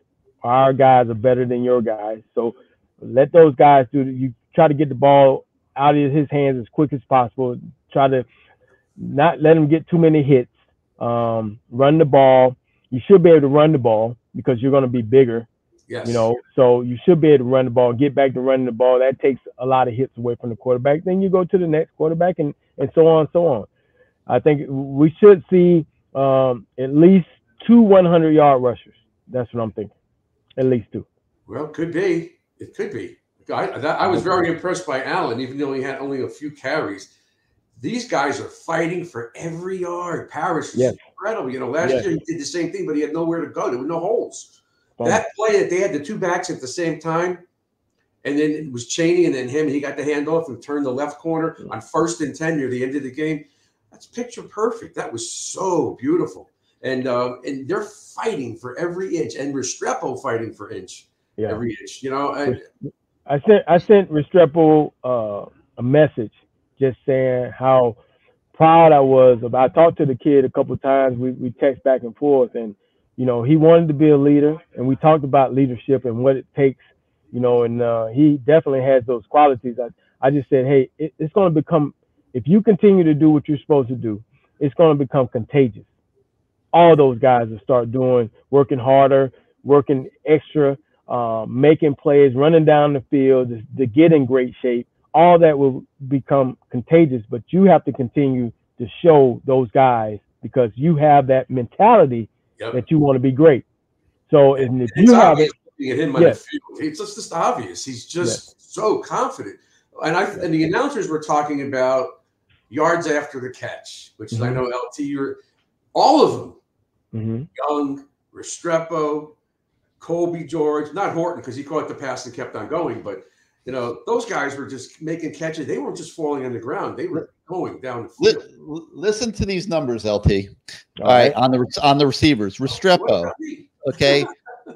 our guys are better than your guys. So let those guys do it. You try to get the ball out of his hands as quick as possible. Try to not let him get too many hits. Run the ball. You should be able to run the ball because you're going to be bigger. Yes. You know, so you should be able to run the ball, get back to running the ball. That takes a lot of hits away from the quarterback. Then you go to the next quarterback and so on and so on. I think we should see at least 2 100-yard rushers. That's what I'm thinking. At least 2. Well, could be. It could be. I was very impressed by Allen, even though he had only a few carries. These guys are fighting for every yard. Parrish was incredible. You know, last year he did the same thing, but he had nowhere to go. There were no holes. That play that they had the 2 backs at the same time, and then it was Chaney and then him, and he got the handoff and turned the left corner on 1st and 10 near the end of the game. That's picture perfect. That was so beautiful. And they're fighting for every inch, and Restrepo fighting for every inch. You know, I sent Restrepo a message just saying how proud I was. I talked to the kid a couple of times. We text back and forth, and you know, he wanted to be a leader, and we talked about leadership and what it takes, you know, and he definitely has those qualities. I just said, hey, it's going to become, if you continue to do what you're supposed to do, it's going to become contagious. All those guys will start working harder, working extra, making plays, running down the field to get in great shape. All that will become contagious, but you have to continue to show those guys because you have that mentality that you want to be great. So if you have it, at him on the field, it's just obvious. He's just so confident. And the announcers were talking about yards after the catch, which I know LT, all of them, Young, Restrepo, Colby George, not Horton because he caught the pass and kept on going, but you know, those guys were just making catches. They weren't just falling on the ground. They were going down the field. Listen to these numbers, LT. All right, on the receivers. Restrepo. Okay.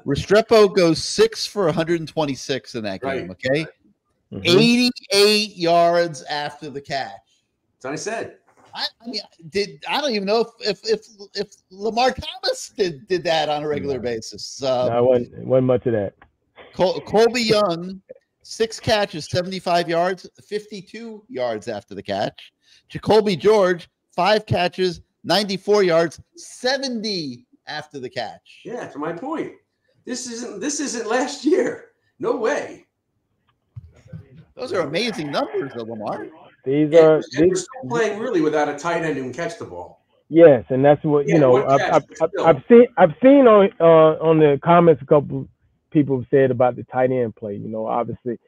Restrepo goes 6 for 126 in that game. Okay. 88 yards after the catch. That's what I said. I mean, I don't even know if Lamar Thomas did that on a regular basis. No, it wasn't much of that. Colby Young, 6 catches, 75 yards, 52 yards after the catch. Jacoby George, 5 catches, 94 yards, 70 after the catch. Yeah, to my point. This isn't last year. No way. Those are amazing numbers, though, Lamar. We're still playing really without a tight end who can catch the ball. Yes, and that's what I've seen on the comments a couple people have said about the tight end play. You know, obviously,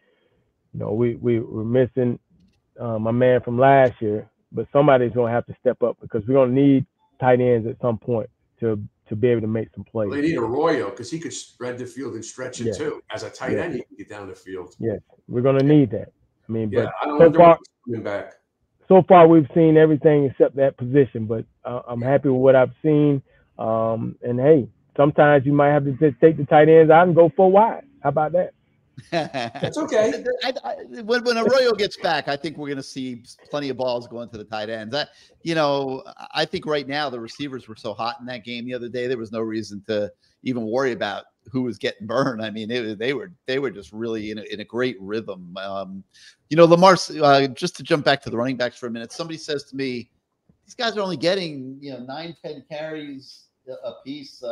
you know, we're missing my man from last year, but somebody's going to have to step up because we're going to need tight ends at some point to be able to make some plays. Well, they need Arroyo because he could spread the field and stretch it too. As a tight end, he can get down the field. Yes, we're going to need that. I mean, but I don't know coming back. So far, we've seen everything except that position, but I'm happy with what I've seen. And hey, sometimes you might have to just take the tight ends out and go 4 wide. How about that? That's okay. When Arroyo gets back, I think we're going to see plenty of balls going to the tight ends. I think right now the receivers were so hot in that game the other day. There was no reason to even worry about who was getting burned. I mean, they were just really in a great rhythm. Lamar. Just to jump back to the running backs for a minute, somebody says to me, these guys are only getting 9-10 carries a piece.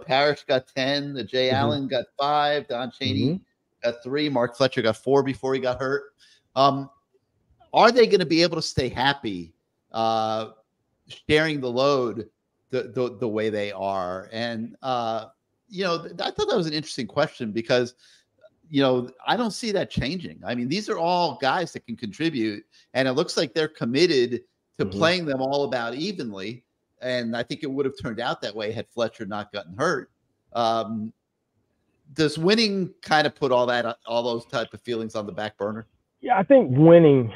Parrish got 10. Jay Allen got 5. Don Chaney got 3. Mark Fletcher got 4 before he got hurt. Are they going to be able to stay happy sharing the load the way they are? And I thought that was an interesting question because I don't see that changing. I mean, these are all guys that can contribute, and it looks like they're committed to playing them all about evenly. And I think it would have turned out that way had Fletcher not gotten hurt. Does winning kind of put all those type of feelings on the back burner? Yeah, I think winning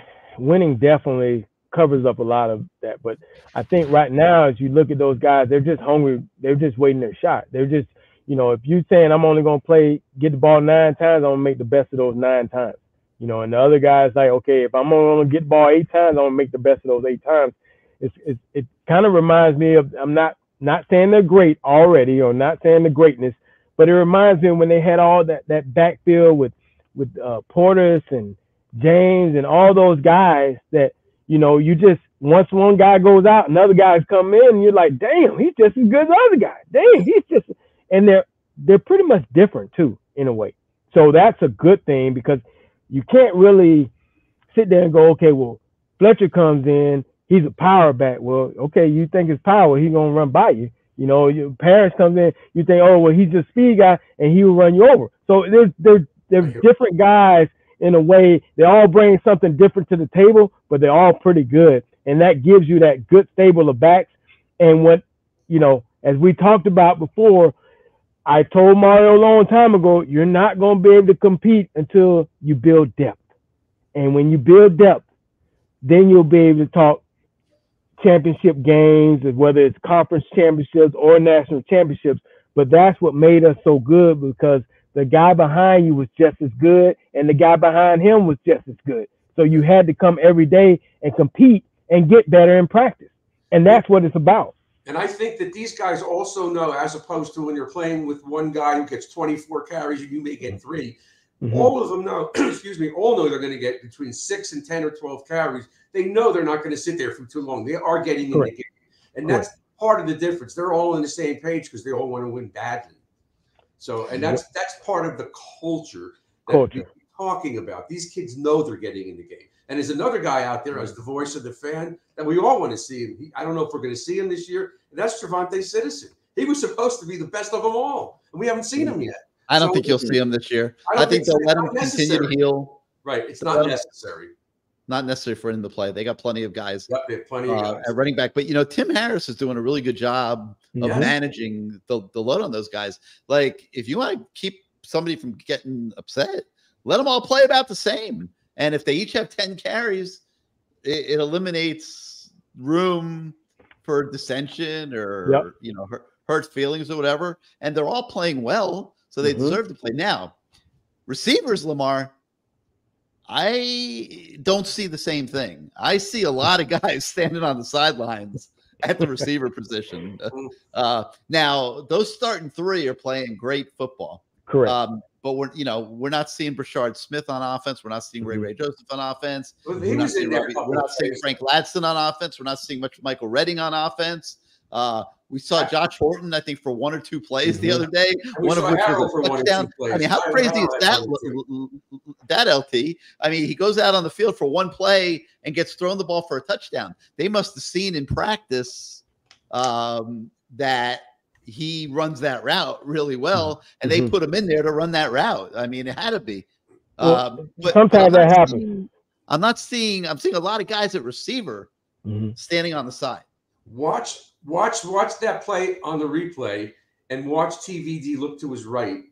definitely covers up a lot of that. But I think right now, as you look at those guys, they're just hungry. They're just waiting their shot. They're just, if you're saying I'm only going to get the ball 9 times, I'm going to make the best of those 9 times. And the other guy's like, okay, if I'm only going to get the ball 8 times, I'm going to make the best of those 8 times. It kind of reminds me of, I'm not saying they're great already or not saying the greatness, but it reminds me of when they had all that backfield with Portis and James and all those guys that, you just, once one guy goes out, another guy's come in, and you're like, damn, he's just as good as the other guy. Dang, he's just, and they're pretty much different too, in a way. So that's a good thing because you can't really sit there and go, okay, well, Fletcher comes in, he's a power back. Well, okay, you think it's power, he's going to run by you. Parrish comes in, you think, oh, well, he's just a speed guy, and he will run you over. So there's different guys in a way. They all bring something different to the table, but they're all pretty good. And that gives you that good stable of backs. And what, as we talked about before, I told Mario a long time ago, you're not going to be able to compete until you build depth. And when you build depth, then you'll be able to talk championship games, whether it's conference championships or national championships. But that's what made us so good, because the guy behind you was just as good and the guy behind him was just as good. So you had to come every day and compete and get better in practice. And that's what it's about. And I think that these guys also know, as opposed to when you're playing with one guy who gets 24 carries and you may get 3, all of them know, all know they're going to get between 6 and 10 or 12 carries. They know they're not going to sit there for too long. They are getting in the game. And that's part of the difference. They're all on the same page because they all want to win badly. So, and that's part of the culture that we're talking about. These kids know they're getting in the game. And there's another guy out there as the voice of the fan that we all want to see him. I don't know if we're going to see him this year. And that's Trevante Citizen. He was supposed to be the best of them all, and we haven't seen him yet. I don't think you'll see him this year. I think they'll let him continue to heal. Right. It's not necessary. Not necessary for him to play. They got plenty of guys, they have plenty of guys at running back. But, Tim Harris is doing a really good job of managing the load on those guys. Like, if you want to keep somebody from getting upset, let them all play about the same. And if they each have 10 carries, it eliminates room for dissension or, hurt feelings or whatever. And they're all playing well, so they deserve to play. Now, receivers, Lamar, I don't see the same thing. I see a lot of guys standing on the sidelines at the receiver position. Now, those starting 3 are playing great football. Correct. But we're not seeing Brashard Smith on offense. We're not seeing Ray Joseph on offense. Well, we're not seeing Frank Ladson on offense. We're not seeing much Michael Redding on offense. We saw Josh Horton, I think, for 1 or 2 plays the other day. One of which was a touchdown. I mean, how crazy is that, LT? I mean, he goes out on the field for 1 play and gets thrown the ball for a touchdown. They must have seen in practice that he runs that route really well, and they put him in there to run that route. I mean, it had to be. But sometimes that happens. I'm seeing a lot of guys at receiver standing on the side. Watch that play on the replay and watch TVD look to his right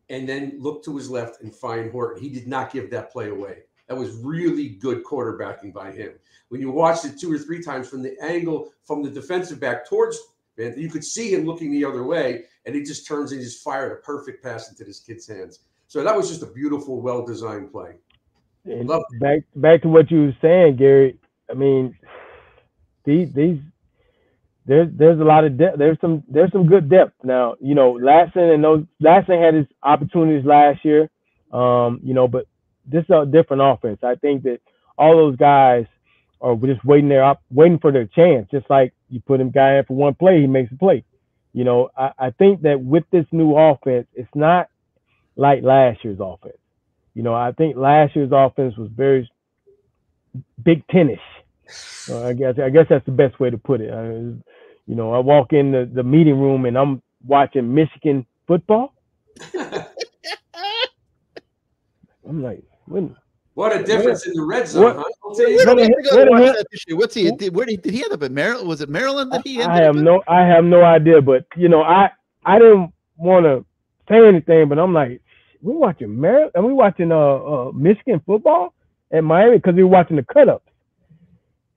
and then look to his left and find Horton. He did not give that play away. That was really good quarterbacking by him. When you watched it 2 or 3 times from the angle from the defensive back towards Anthony, you could see him looking the other way, and he just turns and just fired a perfect pass into this kid's hands. So that was just a beautiful, well-designed play. Back to what you were saying, Gary. I mean, there's a lot of depth. There's some good depth now. You know, Lasson had his opportunities last year. You know, but this is a different offense. I think that all those guys are just waiting for their chance. Just like you put him guy in for one play, he makes a play. You know, I think that with this new offense, it's not like last year's offense. You know, I think last year's offense was very Big Ten-ish. I guess that's the best way to put it. You know, I walk in the meeting room and I'm watching Michigan football. I'm like, what a difference in the red zone, huh? What's he? Did he end up at Maryland? Was it Maryland that he ended up? I have no idea, but you know, I didn't want to say anything, but I'm like, we're watching Maryland and we're watching Michigan football at Miami because we were watching the cut-ups.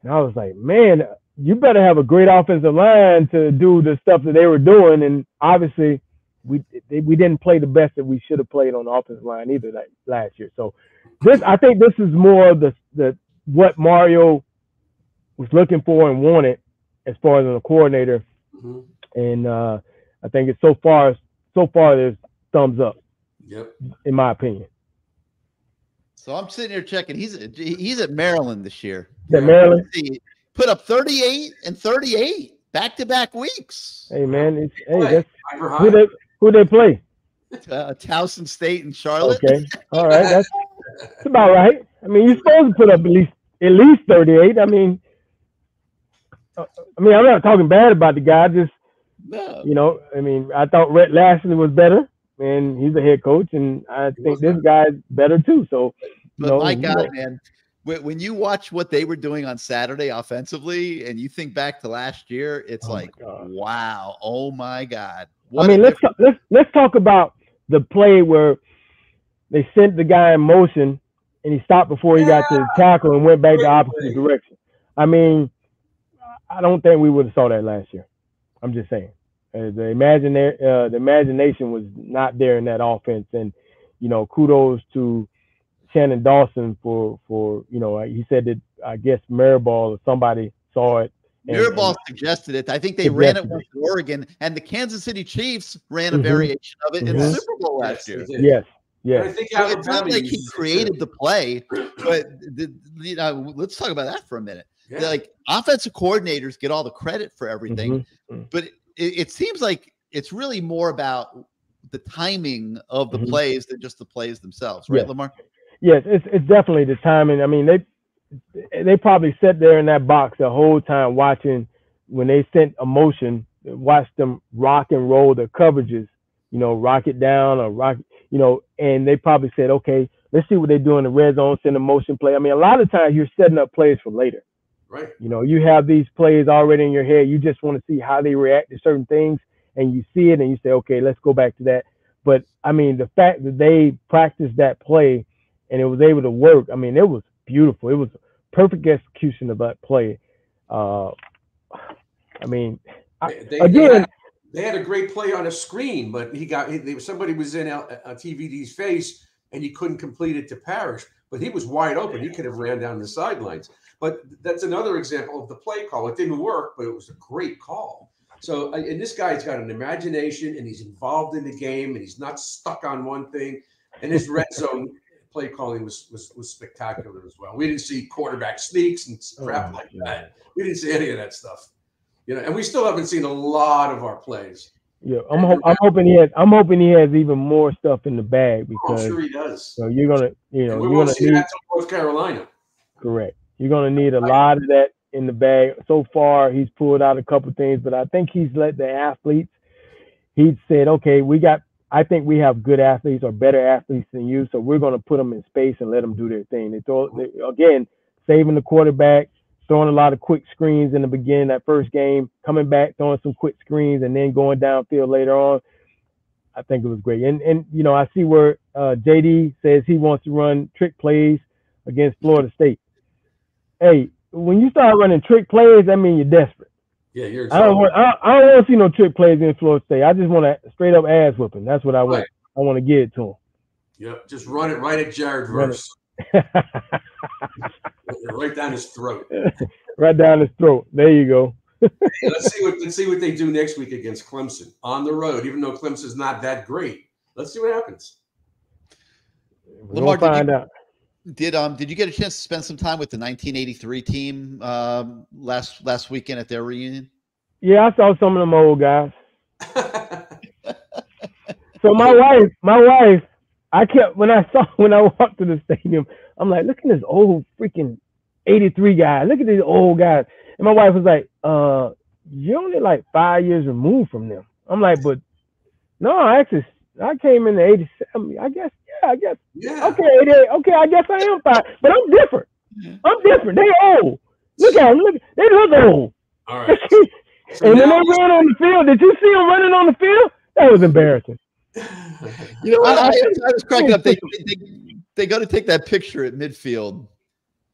And I was like, man, you better have a great offensive line to do the stuff that they were doing. And obviously, we didn't play the best that we should have played on the offensive line either last year. So I think this is more of the what Mario was looking for and wanted as far as a coordinator. Mm-hmm. And I think it's so far there's thumbs up. Yep. In my opinion. So I'm sitting here checking. He's at Maryland this year. Maryland. He put up 38 and 38 back-to-back weeks. Hey man, who they play? Towson State and Charlotte. Okay, all right, that's about right. I mean, you're supposed to put up at least 38. I mean, I'm not talking bad about the guy. You know, I mean, I thought Rhett Lashley was better. And he's a head coach, and I think this guy's better too. So, my God, man, when you watch what they were doing on Saturday offensively, and you think back to last year, it's wow, oh my God. Let's talk about the play where they sent the guy in motion, and he stopped before he got to the tackle and went back the opposite direction. I mean, I don't think we would have saw that last year. I'm just saying. The imagination was not there in that offense, and you know, kudos to Shannon Dawson for you know, he said that I guess Mariball or somebody saw it. Mariball suggested it. I think they ran it with Oregon, and the Kansas City Chiefs ran a variation of it in the Super Bowl last year. Yes. I think it's not like he created the play, but let's talk about that for a minute. Yeah. Like offensive coordinators get all the credit for everything, but it seems like it's really more about the timing of the plays than just the plays themselves, right, Lamar? Yes, it's definitely the timing. I mean, they probably sat there in that box the whole time watching when they sent a motion, watched them rock and roll the coverages, you know, rock it down or rock, you know, and they probably said, okay, let's see what they do in the red zone, send a motion play. I mean, a lot of times you're setting up plays for later. Right. You know, you have these plays already in your head. You just want to see how they react to certain things, and you see it and you say, okay, let's go back to that. But I mean, the fact that they practiced that play and it was able to work, I mean, it was beautiful. It was a perfect execution of that play. I mean, they had a great play on a screen, but somebody was in TVD's face and he couldn't complete it to Parrish, but he was wide open. He could have ran down the sidelines. But that's another example of the play call. It didn't work, but it was a great call. So, and this guy's got an imagination, and he's involved in the game, and he's not stuck on one thing. And his red zone play calling was spectacular as well. We didn't see quarterback sneaks and crap like that. We didn't see any of that stuff. You know, and we still haven't seen a lot of our plays. Yeah, I'm hoping he has even more stuff in the bag because I'm sure he does. So you're gonna see that to North Carolina. Correct. You're going to need a lot of that in the bag. So far, he's pulled out a couple things, but I think he's let the athletes. He said, okay, I think we have good athletes or better athletes than you, so we're going to put them in space and let them do their thing. Again, saving the quarterback, throwing a lot of quick screens in the beginning, that first game, coming back, throwing some quick screens, and then going downfield later on. I think it was great. And you know, I see where JD says he wants to run trick plays against Florida State. Hey, when you start running trick plays, that means you're desperate. Yeah, you're I don't want to see no trick plays in Florida State. I just want a straight up ass whooping. That's what I want. I want to give it to him. Yep, just run it right at Jared Verse. Right down his throat. Right down his throat. There you go. Hey, let's see what they do next week against Clemson on the road. Even though Clemson's not that great, let's see what happens. Lamar, find out. Did you get a chance to spend some time with the 1983 team last weekend at their reunion? Yeah, I saw some of them old guys. So my wife, when I walked to the stadium, I'm like, look at this old freaking 83 guy. Look at these old guys. And my wife was like, you're only like 5 years removed from them. I'm like, but no, I came in the 87. I guess. Yeah. Okay, I guess I am 5. But I'm different. They old. Look at them. They look old. All right. And when they ran on the field, did you see them running on the field? That was embarrassing. You know, I was cracking up. They go to take that picture at midfield,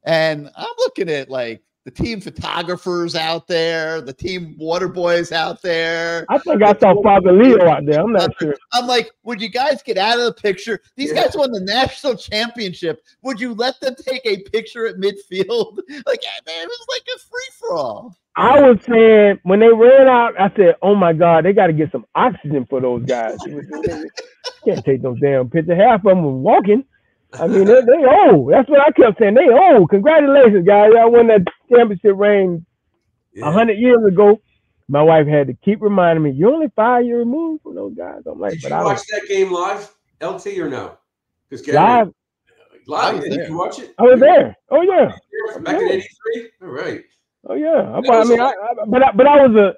and I'm looking at like the team photographers out there, the team water boys out there. I think I saw Father Leo out there. I'm not sure. I'm like, would you guys get out of the picture? These guys won the national championship. Would you let them take a picture at midfield? Like, man, it was like a free-for-all. I was saying, when they ran out, I said, oh, my God, they got to get some oxygen for those guys. Can't take those damn pictures. Half of them was walking. I mean, they old. That's what I kept saying. They old. Congratulations, guys. Y'all won that championship ring 100 years ago. My wife had to keep reminding me, you're only 5 years removed from those guys. I'm like, did you watch that game live, LT, or no? Live. Did you watch it? I was there. Oh, yeah. Back in 83? All right. Oh, yeah. But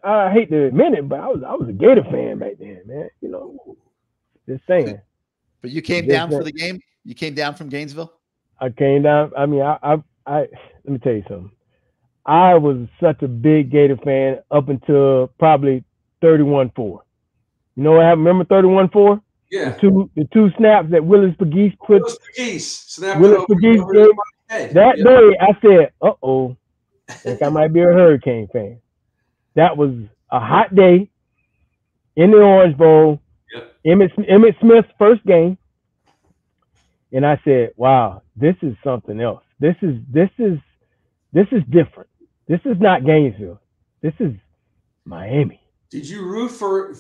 I hate to admit it, but I was a Gator fan back then, man. You know, just saying. But you came down for the game? You came down from Gainesville? I came down. I mean, I let me tell you something. I was such a big Gator fan up until probably 31-4. You know what happened? Remember 31-4? Yeah. The two snaps that Willis Pegues put. Willis Pegues gave. That day, I said, "Uh-oh, I think I might be a Hurricane fan." That was a hot day in the Orange Bowl. Yep. Emmitt Smith's first game. And I said, wow, this is something else. This is different. This is not Gainesville. This is Miami. Did you root for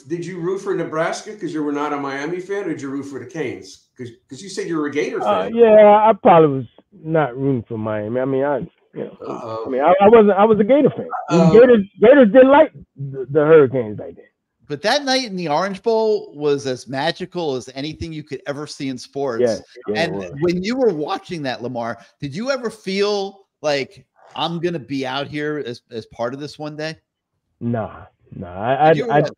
Nebraska because you were not a Miami fan, or did you root for the Canes? Because you said you were a Gator fan. Yeah, I probably was not rooting for Miami. I mean, I was a Gator fan. Gators didn't like the Hurricanes back then. But that night in the Orange Bowl was as magical as anything you could ever see in sports. Yeah, and when you were watching that, Lamar, did you ever feel like I'm going to be out here as part of this one day? Nah. I was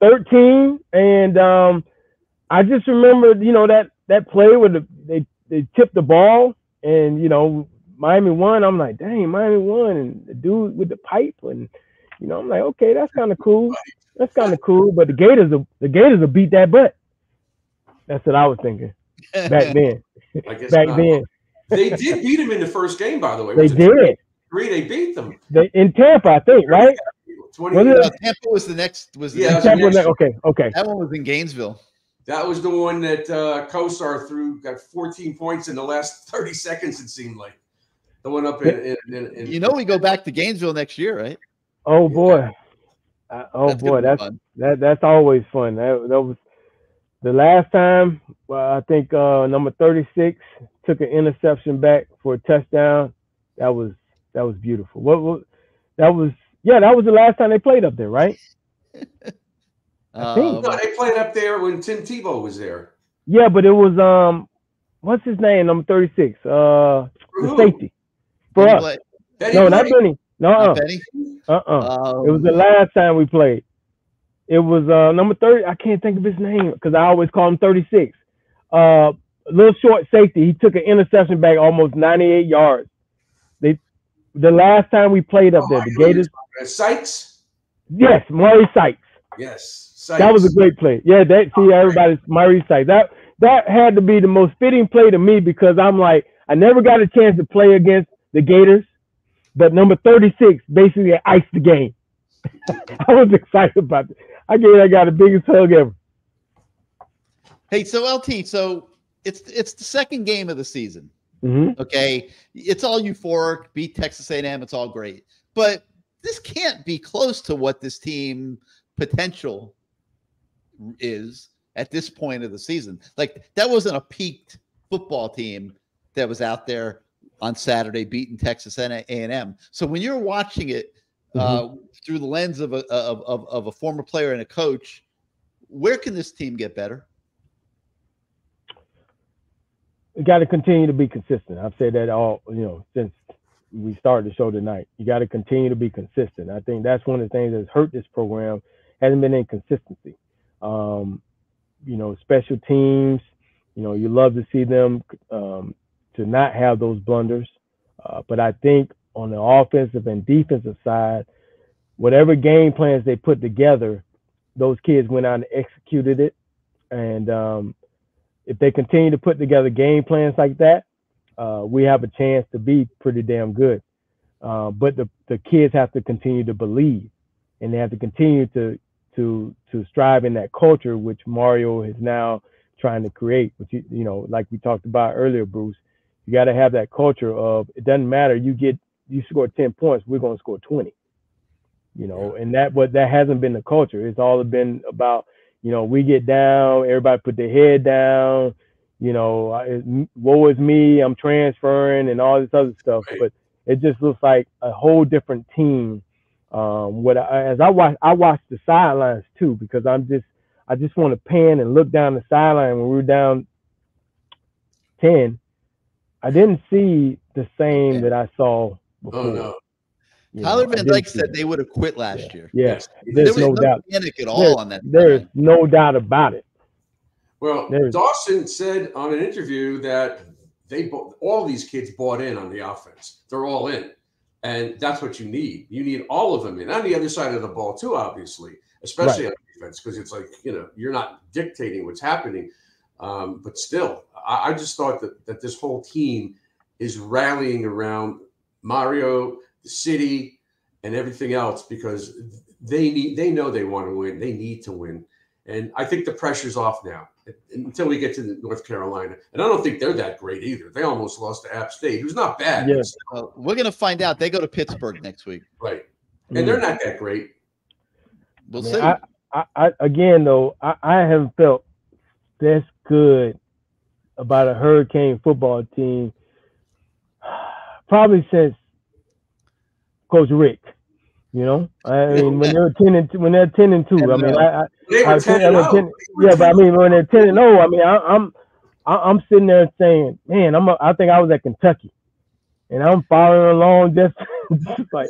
13, and I just remember, you know, that play where they tipped the ball, and you know, Miami won. I'm like, dang, Miami won, and the dude with the pipe, and you know, I'm like, okay, that's kind of cool. But the Gators will beat that butt. That's what I was thinking back then. Then. They did beat him in the first game, by the way. They did. They beat them. In Tampa, I think, right? Tampa was the next. Okay. That one was in Gainesville. That was the one that Kosar got 14 points in the last 30 seconds, it seemed like. The one up in you know, we go back to Gainesville next year, right? Oh boy. That's always fun. That was the last time. Well, I think number 36 took an interception back for a touchdown. That was beautiful. That was the last time they played up there, right? I think. No, they played up there when Tim Tebow was there. Yeah, but it was what's his name? Number 36. The safety. For us. No, not Benny. No, Benny. It was the last time we played. It was number 30. I can't think of his name because I always call him 36. A little short safety. He took an interception back almost 98 yards. The last time we played up there, the Gators. Sykes? Yes, Murray Sykes. Yes, Sykes. That was a great play. Yeah, everybody's Murray Sykes. That had to be the most fitting play to me because I'm like, I never got a chance to play against the Gators, but number 36 basically iced the game. I was excited about it. I got the biggest hug ever. Hey, so LT, so it's the second game of the season. Mm-hmm. Okay, it's all euphoric. Beat Texas A&M, it's all great, but this can't be close to what this team potential is at this point of the season. Like that wasn't a peaked football team that was out there on Saturday beating Texas A&M. So when you're watching it through the lens of a former player and a coach, where can this team get better? You got to continue to be consistent. I've said that all, since we started the show tonight. You got to continue to be consistent. I think that's one of the things that's hurt this program, hasn't been inconsistency. Special teams, you love to see them to not have those blunders. But I think on the offensive and defensive side, whatever game plans they put together, those kids went out and executed it. And if they continue to put together game plans like that, we have a chance to be pretty damn good. But the kids have to continue to believe, and they have to continue to strive in that culture, which Mario is now trying to create. Which like we talked about earlier, Bruce, you got to have that culture of it doesn't matter. You score 10 points, we're going to score 20. And that hasn't been the culture. It's all been about we get down, everybody put their head down. Woe is me, I'm transferring, and all this other stuff. Right. But it just looks like a whole different team. As I watch the sidelines too, because I just want to pan and look down the sideline when we were down 10. I didn't see the same that I saw before. Oh, no. Tyler Van Dyke said they would have quit last year. Yes, there's no doubt. Panic at all on that. There's no doubt about it. Well, Dawson said on an interview that all these kids bought in on the offense. They're all in. And that's what you need. You need all of them in. On the other side of the ball, too, obviously, especially on defense, because it's like, you're not dictating what's happening. But still, I just thought that this whole team is rallying around Mario, the city, and everything else because they know they want to win. They need to win. And I think the pressure's off now until we get to North Carolina. And I don't think they're that great either. They almost lost to App State, who's not bad. Yes. We're going to find out. They go to Pittsburgh next week. Right. And they're not that great. We'll see. I haven't felt this good about a Hurricane football team probably since Coach Richt. I mean, when they're 10-2, I mean, they were 10-0. Yeah, but I mean, when they're 10-0, I mean, I'm sitting there saying, man, I think I was at Kentucky, and I'm following along just like,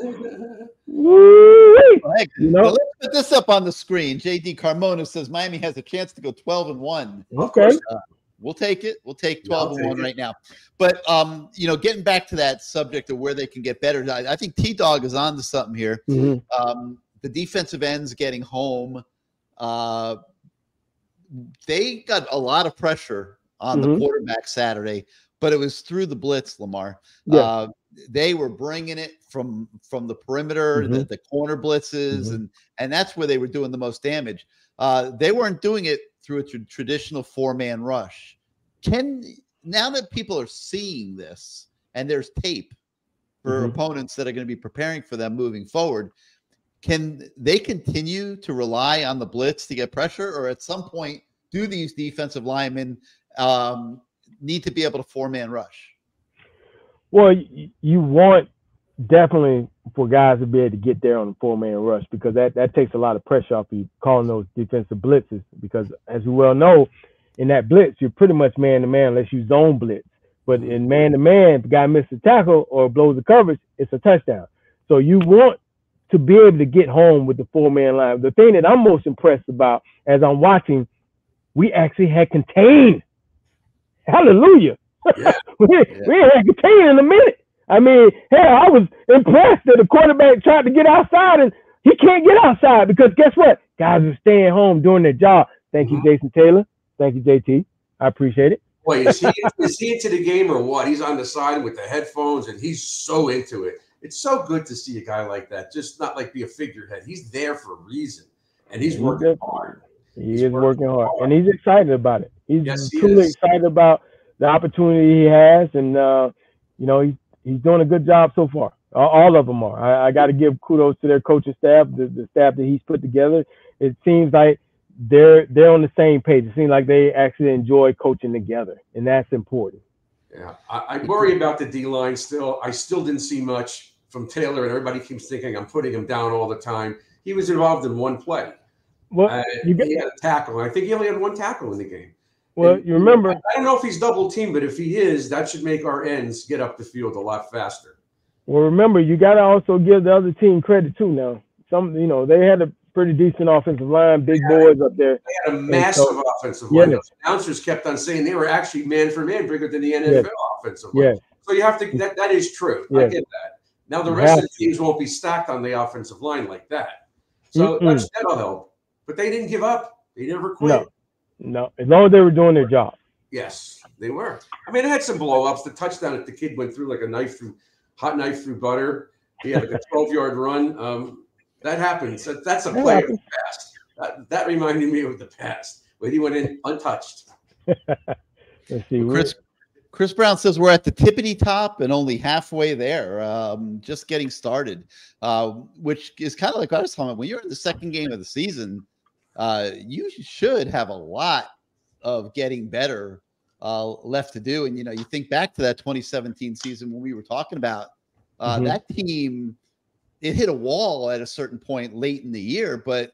woo-wee. Well, let's put this up on the screen. JD Carmona says Miami has a chance to go 12-1. Okay. We'll take it. We'll take 12-1 right now. But getting back to that subject of where they can get better, I think T-Dog is on to something here. Mm-hmm. The defensive ends getting home. They got a lot of pressure on the quarterback Saturday, but it was through the blitz, Lamar. Yeah. They were bringing it from the perimeter, the corner blitzes, and that's where they were doing the most damage. They weren't doing it through a traditional four-man rush. Now that people are seeing this and there's tape for opponents that are going to be preparing for them moving forward, can they continue to rely on the blitz to get pressure, or at some point do these defensive linemen need to be able to four-man rush? Well, you want definitely for guys to be able to get there on the four-man rush because that takes a lot of pressure off you calling those defensive blitzes because, as you well know, in that blitz, you're pretty much man-to-man unless you zone blitz. But in man-to-man, if the guy misses a tackle or blows the coverage, it's a touchdown. So you want to be able to get home with the 4-man line. The thing that I'm most impressed about as I'm watching, we actually had contained. Hallelujah. Yeah. we had contained in a minute. I mean, hell, I was impressed that the quarterback tried to get outside and he can't get outside because guess what? Guys are staying home doing their job. Thank you, Jason Taylor. Thank you, JT. I appreciate it. Boy, is he into the game or what? He's on the side with the headphones and he's so into it. It's so good to see a guy like that, just not like be a figurehead. He's there for a reason, and he's working hard. He is working hard, and he's excited about it. He's he truly is. excited about the opportunity he has, and you know, he's doing a good job so far. All of them are. I got to give kudos to their coaching staff, the staff that he's put together. It seems like they're on the same page. It seems like they actually enjoy coaching together, and that's important. Yeah, I worry about the D-line still. I still didn't see much from Taylor, and everybody keeps thinking I'm putting him down all the time. He was involved in one play. Well, he had a tackle. I think he only had one tackle in the game. Well, you remember. I don't know if he's double teamed, but if he is, that should make our ends get up the field a lot faster. Well, remember, you got to also give the other team credit too. Now, they had a pretty decent offensive line, big boys up there. They had a massive offensive line. The announcers kept on saying they were actually man for man bigger than the NFL offensive line. So you have to. That is true. I get that. Now the rest of the teams won't be stacked on the offensive line like that. So that'll help. But they didn't give up. They never quit. No, as long as they were doing their job. Yes, they were. I mean, it had some blow-ups. The touchdown that the kid went through like a hot knife through butter. He had like a 12-yard run. That happens. That's a play of the past. That reminded me of the past, where he went in untouched. Let's see. Chris Brown says we're at the tippity top and only halfway there, just getting started, which is kind of like I was talking about. When you're in the second game of the season, you should have a lot of getting better left to do. And, you think back to that 2017 season when we were talking about that team, it hit a wall at a certain point late in the year, but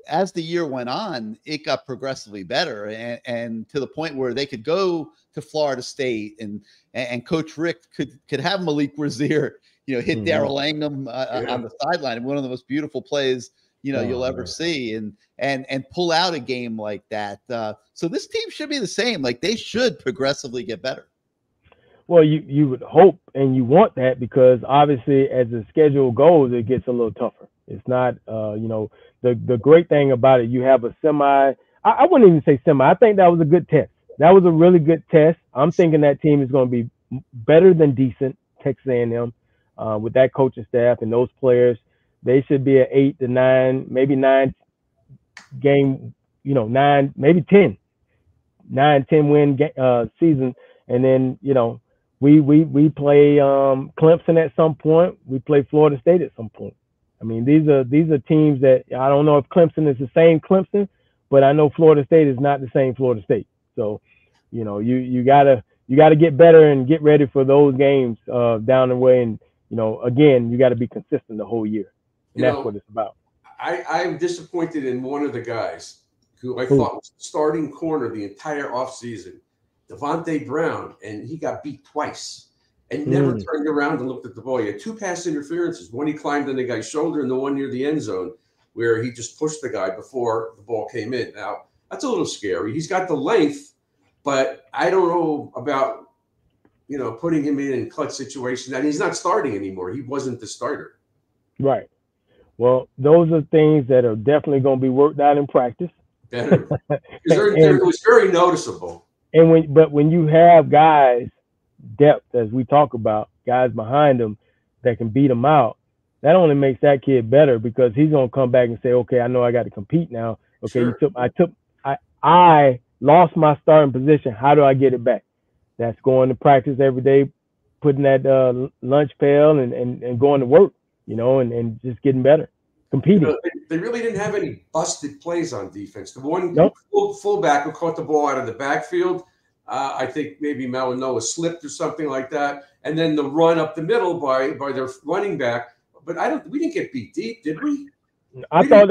as the year went on, it got progressively better and to the point where they could go to Florida State and Coach Richt could have Malik Razier, hit Darrell Langham on the sideline, one of the most beautiful plays you'll ever see, and pull out a game like that. So this team should be the same. Like they should progressively get better. Well, you would hope and you want that because obviously as the schedule goes, it gets a little tougher. It's not, the great thing about it, you have a I wouldn't even say semi. I think that was a good test. That was a really good test. I'm thinking that team is going to be better than decent, Texas A&M, with that coaching staff and those players. They should be an 8 to 9, maybe 9 game, 9, maybe 10 win season. And then, we play Clemson at some point. We play Florida State at some point. I mean, these are teams that I don't know if Clemson is the same Clemson, but I know Florida State is not the same Florida State. So, you gotta get better and get ready for those games down the way. And again, you got to be consistent the whole year, and that's what it's about. I'm disappointed in one of the guys who I thought was starting corner the entire offseason, Devontae Brown, and he got beat twice. And never turned around and looked at the ball. He had 2 pass interferences. One he climbed on the guy's shoulder and the one near the end zone where he just pushed the guy before the ball came in. Now, that's a little scary. He's got the length, but I don't know about, putting him in clutch situations. And he's not starting anymore. He wasn't the starter. Right. Well, those are things that are definitely going to be worked out in practice. Better. It was very noticeable. And when you have guys, depth, as we talk about, guys behind him that can beat him out, that only makes that kid better because he's gonna come back and say, okay, I know I got to compete now. Okay, sure. I lost my starting position. How do I get it back? That's going to practice every day, putting that lunch pail and going to work, and just getting better, competing. They really didn't have any busted plays on defense. The one fullback who caught the ball out of the backfield, I think maybe Malinois slipped or something like that, and then the run up the middle by their running back. But we didn't get beat deep, did we? I thought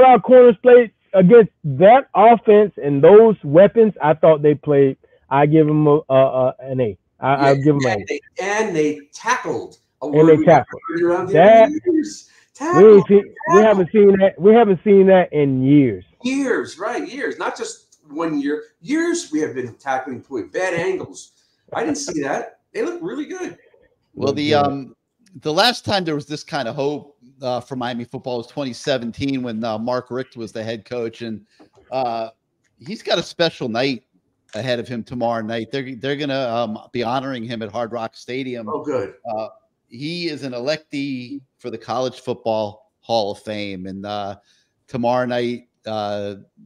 our corners played against that offense and those weapons. I thought they played. I give them an A. I give them an A. And they tackled. And they tackled. Tackle. We haven't seen that. We haven't seen that in years. Years, right? Years, not just 1 year. Years we have been tackling with bad angles. I didn't see that. They look really good. Well, the last time there was this kind of hope for Miami football was 2017 when Mark Richt was the head coach, and he's got a special night ahead of him tomorrow night. They're going to be honoring him at Hard Rock Stadium. Oh, good. He is an electee for the College Football Hall of Fame, and tomorrow night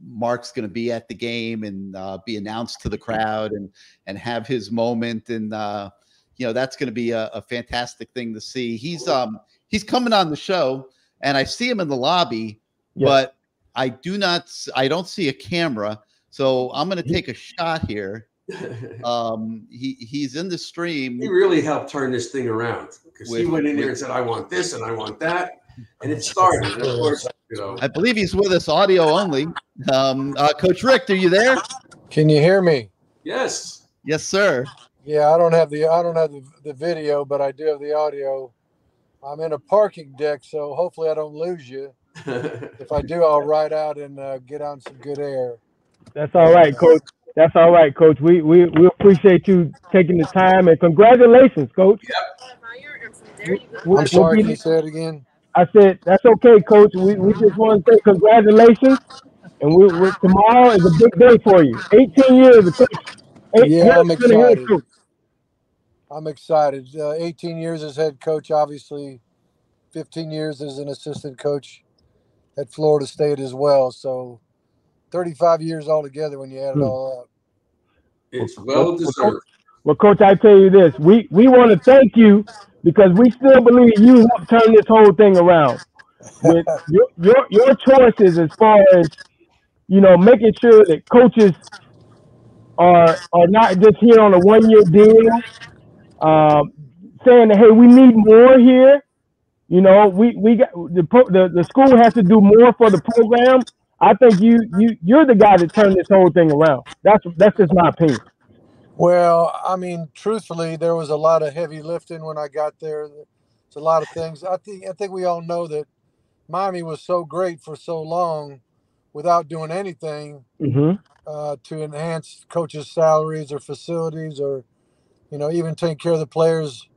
Mark's going to be at the game and be announced to the crowd and have his moment, and that's going to be a fantastic thing to see. He's coming on the show, and I see him in the lobby, but I don't see a camera, so I'm going to take a shot here. He's in the stream. He really helped turn this thing around because he went in there and said, "I want this and I want that," and it started. And of course, I believe he's with us audio only. Coach Richt, are you there? Can you hear me? Yes. Yes, sir. Yeah, I don't have the video, but I do have the audio. I'm in a parking deck, so hopefully I don't lose you. If I do, I'll ride out and get on some good air. That's all right, Coach. That's all right, Coach. We appreciate you taking the time, and congratulations, Coach. Yep. I'm sorry, can you say it again? I said, that's okay, Coach. We just want to say congratulations, and tomorrow is a big day for you. 18 years of coach. Yeah, I'm excited. I'm excited. 18 years as head coach, obviously 15 years as an assistant coach at Florida State as well. So 35 years altogether when you add it all up. It's well deserved. Well, Coach, I tell you this, we want to thank you because we still believe you helped turn this whole thing around with your choices as far as, making sure that coaches are not just here on a 1-year deal, saying that, hey, we need more here. We got the school has to do more for the program. I think you're the guy that turned this whole thing around. That's just my opinion. Well, I mean, truthfully, there was a lot of heavy lifting when I got there. It's a lot of things. I think we all know that Miami was so great for so long without doing anything to enhance coaches' salaries or facilities or, even take care of the players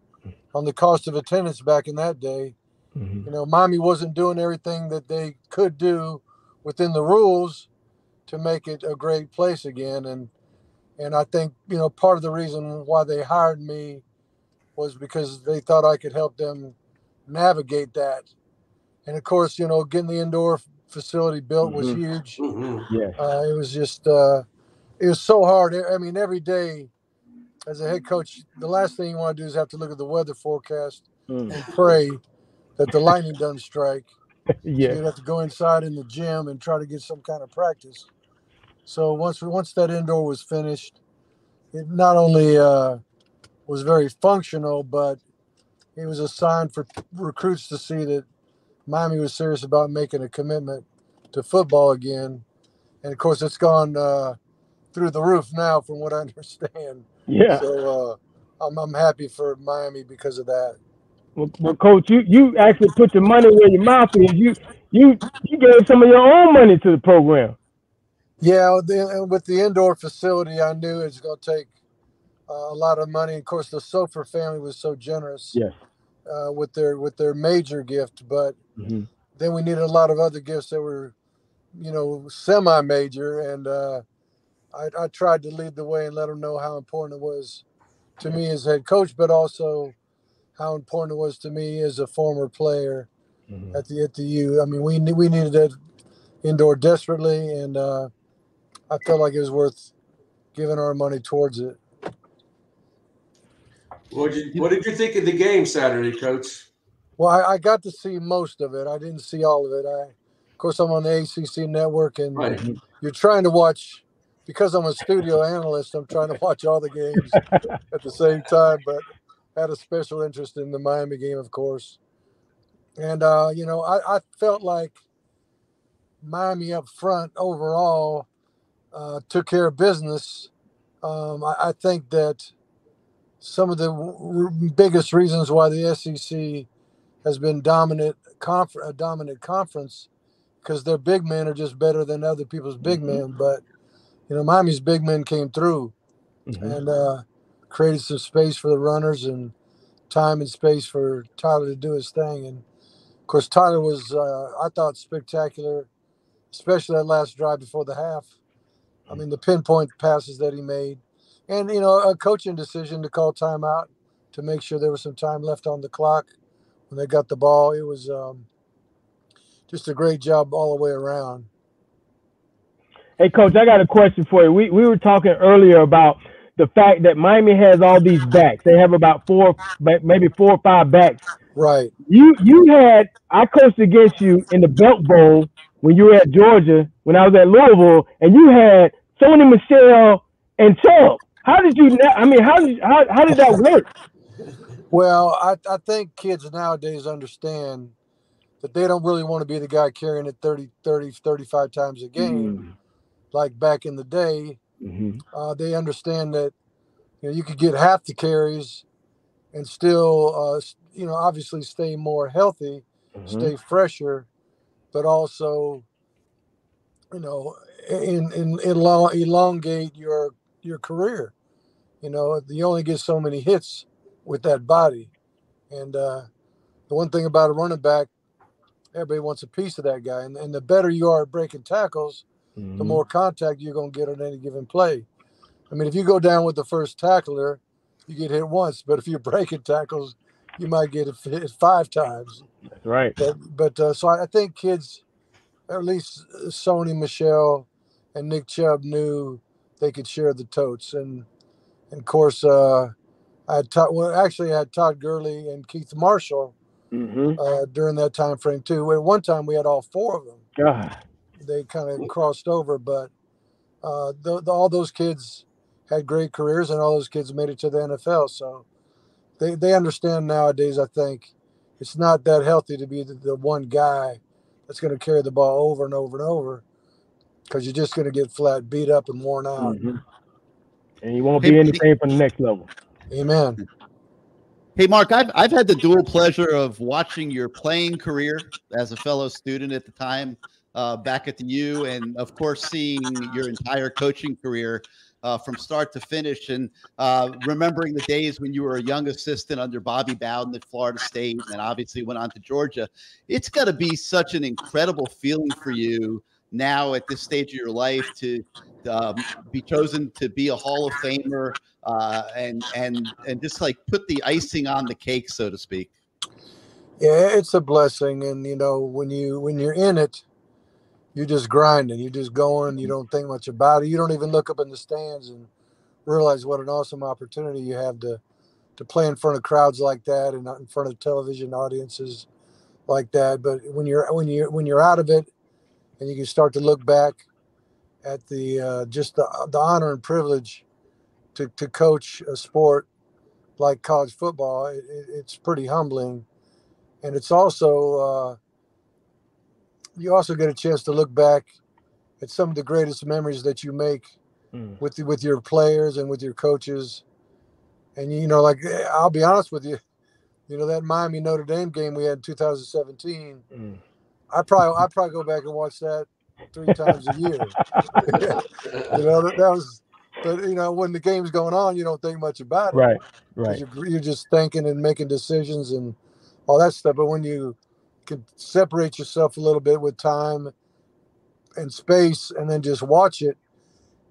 on the cost of attendance back in that day. Miami wasn't doing everything that they could do within the rules to make it a great place again. And I think, part of the reason why they hired me was because they thought I could help them navigate that. And of course, getting the indoor facility built was huge. Yeah. It was just, it was so hard. I mean, every day as a head coach, the last thing you want to do is have to look at the weather forecast and pray that the lightning doesn't strike. Yeah. So you'd have to go inside in the gym and try to get some kind of practice. So once that indoor was finished, it not only was very functional, but it was a sign for recruits to see that Miami was serious about making a commitment to football again. And of course, it's gone through the roof now, from what I understand. Yeah. So I'm happy for Miami because of that. Well, Coach, you actually put your money where your mouth is. You gave some of your own money to the program. Yeah, with the indoor facility, I knew it was going to take a lot of money. Of course, the Sofer family was so generous with their major gift, but then we needed a lot of other gifts that were, semi-major, and I tried to lead the way and let them know how important it was to me as head coach, but also how important it was to me as a former player at the U. I mean, we needed that indoor desperately, and I felt like it was worth giving our money towards it. What did you think of the game Saturday, Coach? Well, I got to see most of it. I didn't see all of it. Of course, I'm on the ACC network, and you're trying to watch, because I'm a studio analyst, I'm trying to watch all the games at the same time, but had a special interest in the Miami game, of course. And, I felt like Miami up front overall took care of business. I think that some of the biggest reasons why the SEC has been a dominant conference because their big men are just better than other people's big men. But, Miami's big men came through and created some space for the runners and time and space for Tyler to do his thing. And, of course, Tyler was, I thought, spectacular, especially that last drive before the half. I mean, the pinpoint passes that he made. And, a coaching decision to call timeout to make sure there was some time left on the clock when they got the ball. It was just a great job all the way around. Hey, Coach, I got a question for you. We were talking earlier about the fact that Miami has all these backs. They have about maybe 4 or 5 backs. Right. I coached against you in the Belt Bowl when you were at Georgia, when I was at Louisville, and you had Sony Michel and Chubb. How did that work? Well, I think kids nowadays understand that they don't really want to be the guy carrying it 30, 35 times a game like back in the day. They understand that you could get half the carries and still obviously stay more healthy, stay fresher, but also elongate your career. You only get so many hits with that body. And the one thing about a running back, everybody wants a piece of that guy. And the better you are at breaking tackles, the more contact you're going to get on any given play. I mean, if you go down with the first tackler, you get hit once. But if you're breaking tackles, you might get hit 5 times. That's right. But so I think kids, or at least Sony Michel and Nick Chubb, knew they could share the totes. And of course, I had Todd Gurley and Keith Marshall during that time frame too. At one time, we had all 4 of them. God. They kind of crossed over, but all those kids had great careers, and all those kids made it to the NFL. So they understand nowadays, I think, it's not that healthy to be the one guy that's going to carry the ball over and over and over, because you're just going to get flat beat up and worn out. And you won't be anything from the next level. Amen. Hey, Mark, I've had the dual pleasure of watching your playing career as a fellow student at the time back at the U, and, of course, seeing your entire coaching career from start to finish, and remembering the days when you were a young assistant under Bobby Bowden at Florida State and obviously went on to Georgia. It's got to be such an incredible feeling for you now at this stage of your life to be chosen to be a Hall of Famer and just like put the icing on the cake, so to speak. Yeah, it's a blessing. And, when you're in it, you're just grinding. You're just going. You don't think much about it. You don't even look up in the stands and realize what an awesome opportunity you have to play in front of crowds like that and not in front of television audiences like that. But when you're out of it and you can start to look back at the just the honor and privilege to coach a sport like college football, it's pretty humbling. And it's also you also get a chance to look back at some of the greatest memories that you make with your players and with your coaches. And, like, I'll be honest with you, that Miami Notre Dame game we had in 2017, I probably go back and watch that 3 times a year. That was, but, when the game's going on, you don't think much about it. Right. You're just thinking and making decisions and all that stuff. But when you can separate yourself a little bit with time and space and then just watch it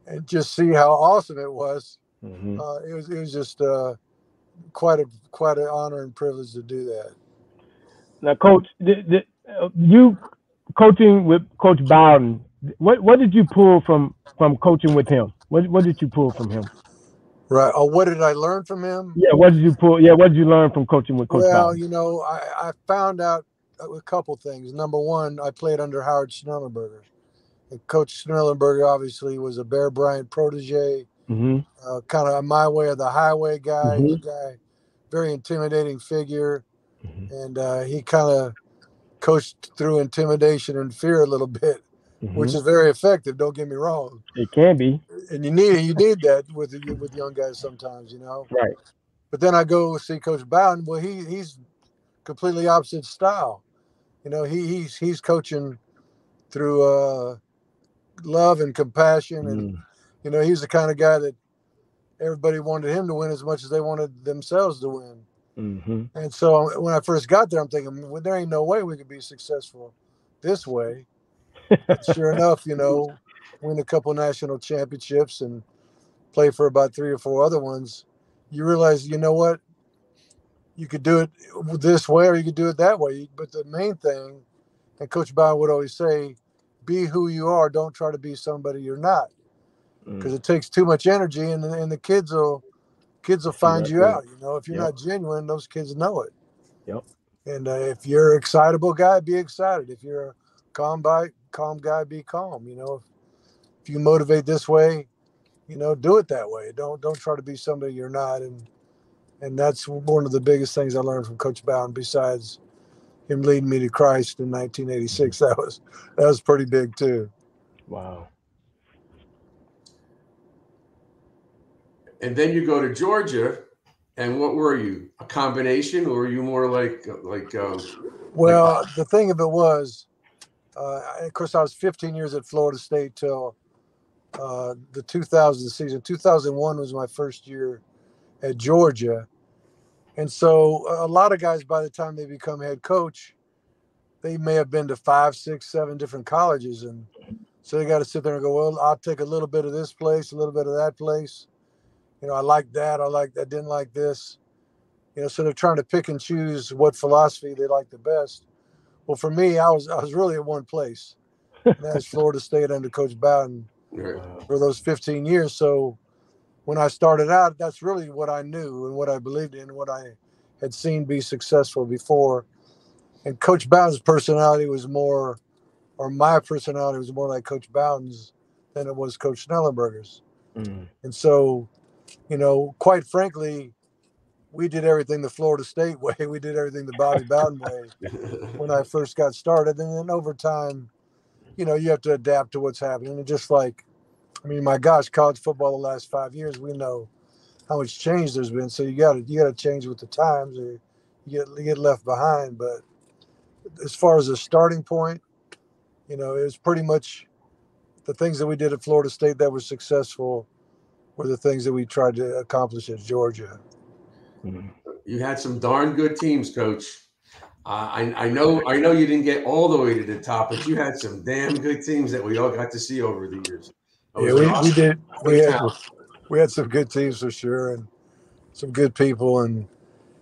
and just see how awesome it was, it was just quite an honor and privilege to do that. Now, Coach, you coaching with Coach Bowden, what did you pull from coaching with him? What did you pull from him? Right. Oh, what did I learn from him? Yeah, what did you pull? Yeah, what did you learn from coaching with Coach Bowden? Well, I found out a couple things. Number one, I played under Howard Schnellenberger. And Coach Schnellenberger obviously was a Bear Bryant protege, kind of a my way or the highway guy. He's a guy, very intimidating figure, and he kind of coached through intimidation and fear a little bit, which is very effective. Don't get me wrong. It can be, and you need that with young guys sometimes, Right. But then I go see Coach Bowden. Well, he's completely opposite style. You know, he's coaching through love and compassion, and you know, he's the kind of guy that everybody wanted him to win as much as they wanted themselves to win. Mm-hmm. And so when I first got there, I'm thinking, well, there ain't no way we could be successful this way. But sure enough, you know, win a couple national championships and play for about 3 or 4 other ones. You realize, you know what? You could do it this way or you could do it that way. But the main thing, and Coach Bowden would always say, be who you are. Don't try to be somebody you're not, because it takes too much energy, and the kids will find you out. You know, if you're not genuine, those kids know it. Yep. And if you're an excitable guy, be excited. If you're a calm guy, be calm. You know, if you motivate this way, you know, do it that way. Don't try to be somebody you're not. And that's one of the biggest things I learned from Coach Bowden, besides him leading me to Christ in 1986. That was pretty big too. Wow. And then you go to Georgia, and what were you? A combination, or were you more like? Well, the thing of it was, of course, I was 15 years at Florida State till the 2000 season. 2001 was my first year at Georgia. And so a lot of guys, by the time they become head coach, they may have been to 5, 6, 7 different colleges. And so they got to sit there and go, well, I'll take a little bit of this place, a little bit of that place. You know, I like that. I didn't like this. You know, so they're trying to pick and choose what philosophy they like the best. Well, for me, I was really at one place. And that's Florida State under Coach Bowden for those 15 years. So when I started out, that's really what I knew and what I believed in, what I had seen be successful before. And Coach Bowden's personality was more, or my personality was more like Coach Bowden's than it was Coach Schnellenberger's. And so, you know, quite frankly, we did everything the Florida State way. We did everything the Bobby Bowden way when I first got started. And then over time, you know, you have to adapt to what's happening. And just like, I mean, my gosh, college football the last 5 years, we know how much change there's been. So you got to change with the times, or you get left behind. But as far as a starting point, you know, it was pretty much the things that we did at Florida State that were successful were the things that we tried to accomplish at Georgia. You had some darn good teams, Coach. I know you didn't get all the way to the top, but you had some damn good teams that we all got to see over the years. Yeah, we did. We had some good teams for sure, and some good people, and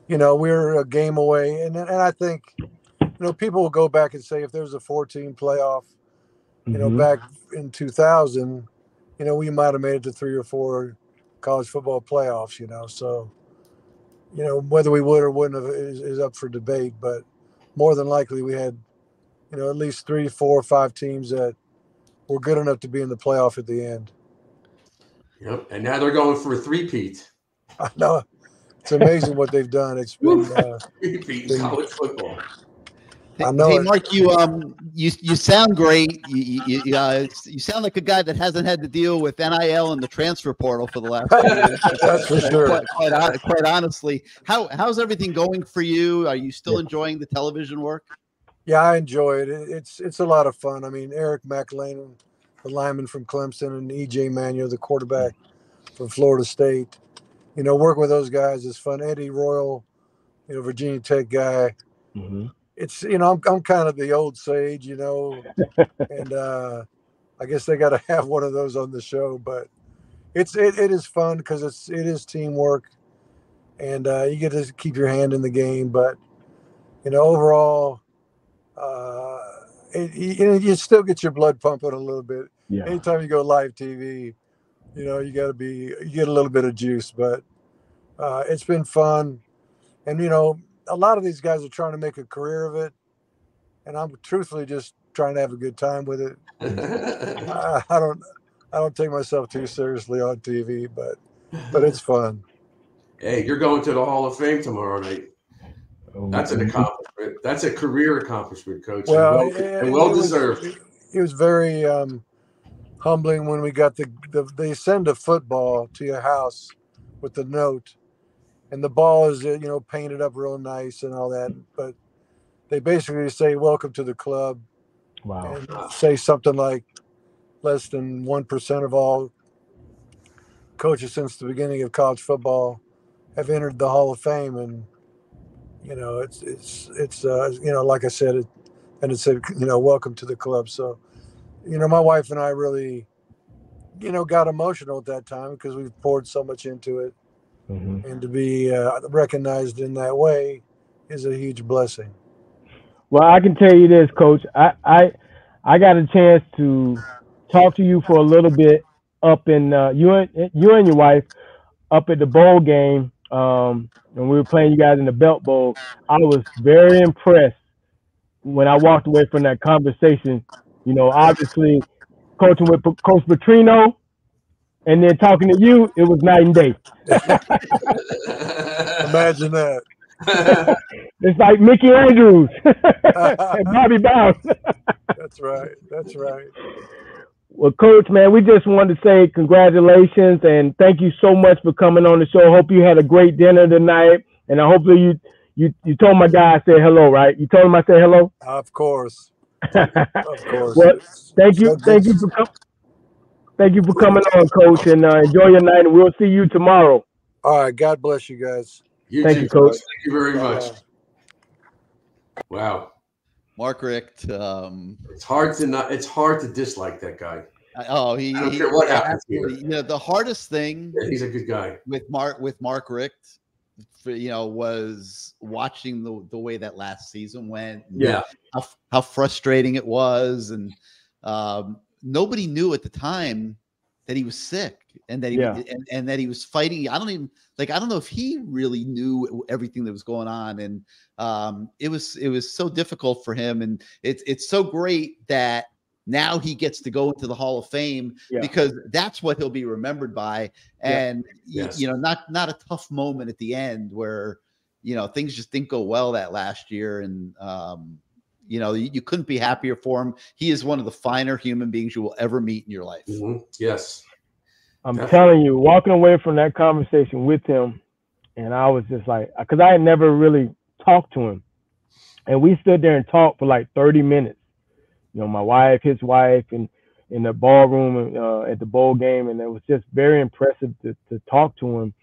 you know, we were a game away. And I think, you know, people will go back and say if there was a 4-team playoff, you know, back in 2000, you know, we might have made it to 3 or 4 college football playoffs. You know, so you know, whether we would or wouldn't have is up for debate, but more than likely we had, you know, at least 3, 4, 5 teams that were good enough to be in the playoff at the end. Yep, and now they're going for a three-peat. I know. It's amazing what they've done. It's been three-peat in college football. I know. Hey, Mark, you sound great. You sound like a guy that hasn't had to deal with NIL and the transfer portal for the last few years. That's for sure. Quite honestly, how's everything going for you? Are you still enjoying the television work? Yeah, I enjoy it. It's a lot of fun. I mean, Eric McLean, the lineman from Clemson, and E.J. Manuel, the quarterback from Florida State. You know, working with those guys is fun. Eddie Royal, you know, Virginia Tech guy. It's, you know, I'm kind of the old sage, you know, and I guess they got to have one of those on the show. But it is fun because it is teamwork, and you get to keep your hand in the game. But you know, overall, you still get your blood pumping a little bit. Yeah. Anytime you go live TV, you know, you get a little bit of juice. But it's been fun, and you know, a lot of these guys are trying to make a career of it, and I'm truthfully just trying to have a good time with it. I don't take myself too seriously on TV, but it's fun. Hey, you're going to the Hall of Fame tomorrow night. That's an accomplishment. That's a career accomplishment, Coach. Well, well deserved. It was very humbling when we got they send a football to your house with the note, and the ball is, painted up real nice and all that. But they basically say, "Welcome to the club." Wow. And say something like less than 1% of all coaches since the beginning of college football have entered the Hall of Fame. And, it's like I said, it said, welcome to the club. So, my wife and I really, got emotional at that time because we've poured so much into it. Mm-hmm. And to be recognized in that way is a huge blessing. Well, I can tell you this, Coach. I got a chance to talk to you for a little bit up in you and your wife up at the bowl game, and we were playing you guys in the Belt Bowl. I was very impressed when I walked away from that conversation. Obviously coaching with Coach Petrino and then talking to you, it was night and day. Imagine that. It's like Mickey Andrews and Bobby Bowden. That's right. Well, Coach, man, we just wanted to say congratulations and thank you so much for coming on the show. Hope you had a great dinner tonight, and I hopefully you told my guy I said hello, right? You told him I said hello? Of course. Of course. Well, thank you for coming on, Coach, and enjoy your night, and we'll see you tomorrow. All right. God bless you guys. Thank you, Coach. Thank you very much. Wow. Mark Richt. It's hard to dislike that guy. I don't care what happens here. The hardest thing. Yeah, he's a good guy. With Mark Richt, was watching the way that last season went. Yeah. How frustrating it was, and nobody knew at the time that he was sick and that and that he was fighting. I don't know if he really knew everything that was going on, and it was so difficult for him. And it's so great that now he gets to go into the Hall of Fame because that's what he'll be remembered by. And not a tough moment at the end where things just didn't go well that last year, and you couldn't be happier for him. He is one of the finer human beings you will ever meet in your life. Mm-hmm. Yes. I'm telling you, walking away from that conversation with him, and I was just like, because I had never really talked to him, and we stood there and talked for like 30 minutes. My wife, his wife, and in the ballroom at the bowl game, and it was just very impressive to talk to him.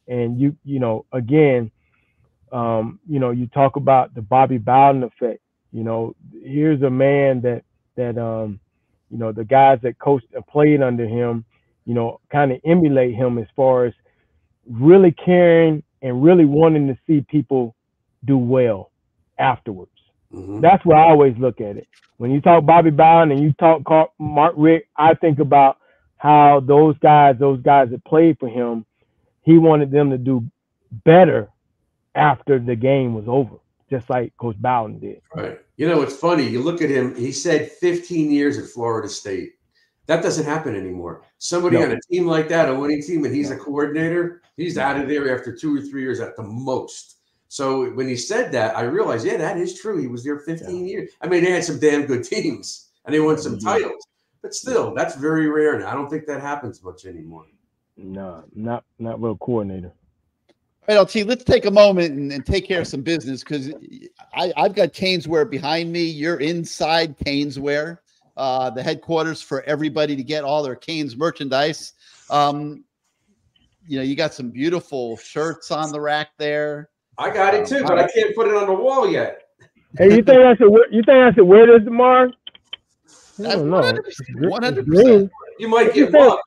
And again, you talk about the Bobby Bowden effect. Here's a man that the guys that coached and played under him, kind of emulate him as far as really caring and really wanting to see people do well afterwards. Mm-hmm. That's where I always look at it. When you talk Bobby Bowden and you talk Mark Richt, I think about how those guys that played for him, he wanted them to do better after the game was over, just like Coach Bowden did. Right. It's funny. You look at him, he said 15 years at Florida State. That doesn't happen anymore. Somebody on a team like that, a winning team, and he's a coordinator, he's out of there after 2 or 3 years at the most. So when he said that, I realized, that is true. He was there 15 years. I mean, they had some damn good teams, and they won some titles. But still, that's very rare now. I don't think that happens much anymore. No, not real coordinator. All right, LT, let's take a moment and take care of some business, because I've got CaneSport behind me. You're inside CaneSport, the headquarters for everybody to get all their Canes merchandise. You got some beautiful shirts on the rack there. I got it too, but I can't put it on the wall yet. Hey, you think I should wear this tomorrow? I don't know. 100%. You might get one.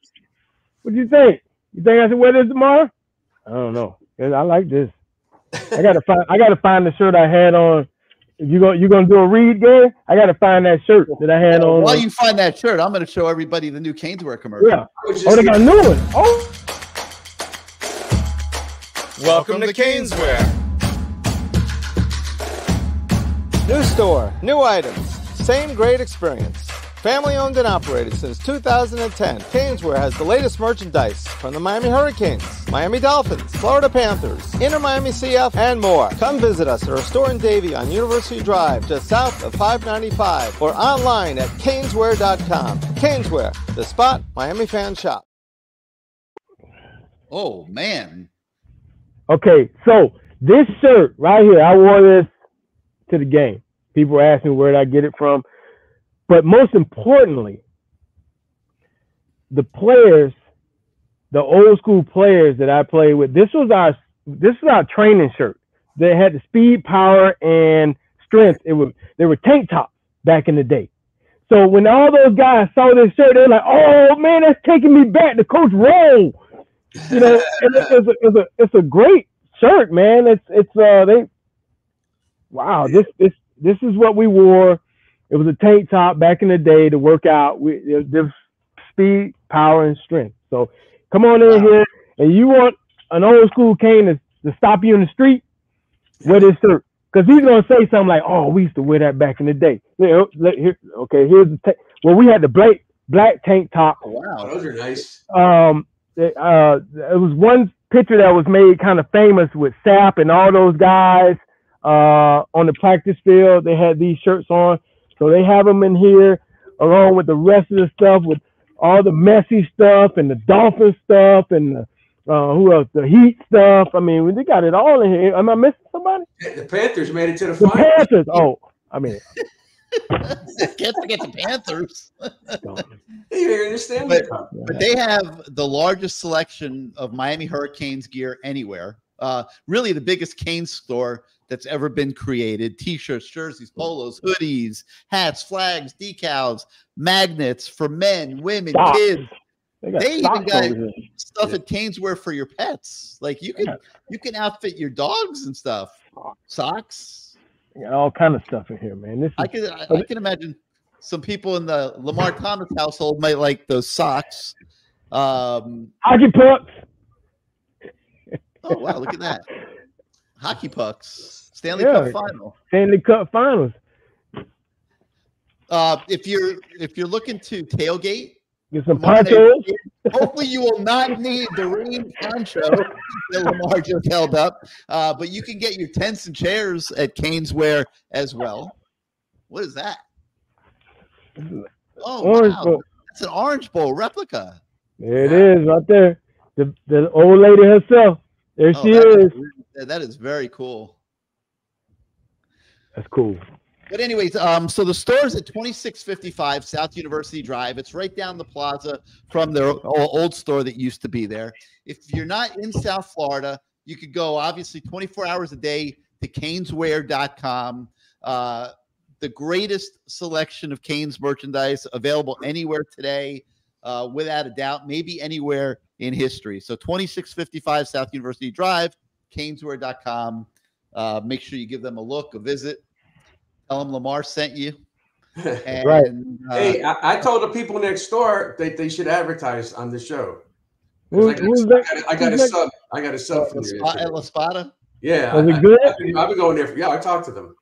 What do you think? You think I should wear this tomorrow? I don't know. I like this. I gotta find the shirt I had on. If you're gonna do a read game, I gotta find that shirt that I had on. While you find that shirt, I'm gonna show everybody the new CaneSport commercial. Yeah. They got a new one. Oh. Welcome to CaneSport. New store, new items, same great experience. Family owned and operated since 2010, CaneSport has the latest merchandise from the Miami Hurricanes, Miami Dolphins, Florida Panthers, Inter Miami CF, and more. Come visit us at our store in Davie on University Drive, just south of 595, or online at caneswear.com. CaneSport, the spot Miami fans shop. Oh, man. Okay, so this shirt right here, I wore this to the game. People were asking where did I get it from. But most importantly, the players, the old school players that I played with, this was our training shirt. They had the speed, power, and strength. They were tank tops back in the day. So when all those guys saw this shirt, they're like, "Oh man, that's taking me back to Coach Roll." You know, and it's a great shirt, man. This is what we wore. It was a tank top back in the day to work out. There's speed, power, and strength. So come on in here, and you want an old school Cane to stop you in the street, wear this shirt. Because he's going to say something like, "Oh, we used to wear that back in the day." Here's the we had the black tank top. Oh, wow, those are nice. It was one picture that was made kind of famous with Sapp and all those guys on the practice field. They had these shirts on. So they have them in here along with the rest of the stuff, with all the messy stuff and the Dolphin stuff and the who else? The Heat stuff. I mean, they got it all in here. Am I missing somebody? The Panthers made it to the final. The Panthers. Oh, I mean. Can't forget the Panthers. You understand but they have the largest selection of Miami Hurricanes gear anywhere. Really the biggest Cane store that's ever been created. T-shirts, jerseys, polos, hoodies, hats, flags, decals, magnets for men, women, kids. They even got stuff at CaneSport for your pets. Like you can outfit your dogs and stuff. Socks. You got all kind of stuff in here, man. I can imagine some people in the Lamar Thomas household might like those socks. Hockey pucks. Oh wow, look at that. Hockey pucks. Stanley Cup final. Stanley Cup finals. If you're looking to tailgate, get some ponchos. Hopefully you will not need the rain poncho that Lamar just held up. But you can get your tents and chairs at CaneSport as well. What is that? Oh, Orange wow. Bowl. That's an Orange Bowl replica. There it is right there. The old lady herself. There she is. That is very cool. That's cool. But anyways, so the store is at 2655 South University Drive. It's right down the plaza from their old store that used to be there. If you're not in South Florida, you could go obviously 24 hours a day to caneswear.com. The greatest selection of Canes merchandise available anywhere today, without a doubt, maybe anywhere in history. So 2655 South University Drive, caneswear.com. Make sure you give them a look, a visit. Tell them Lamar sent you. And, right. Hey, I told the people next door that they should advertise on the show. I got a sub from you. At La Spada? Yeah. Was it good? I've been going there for, I talked to them.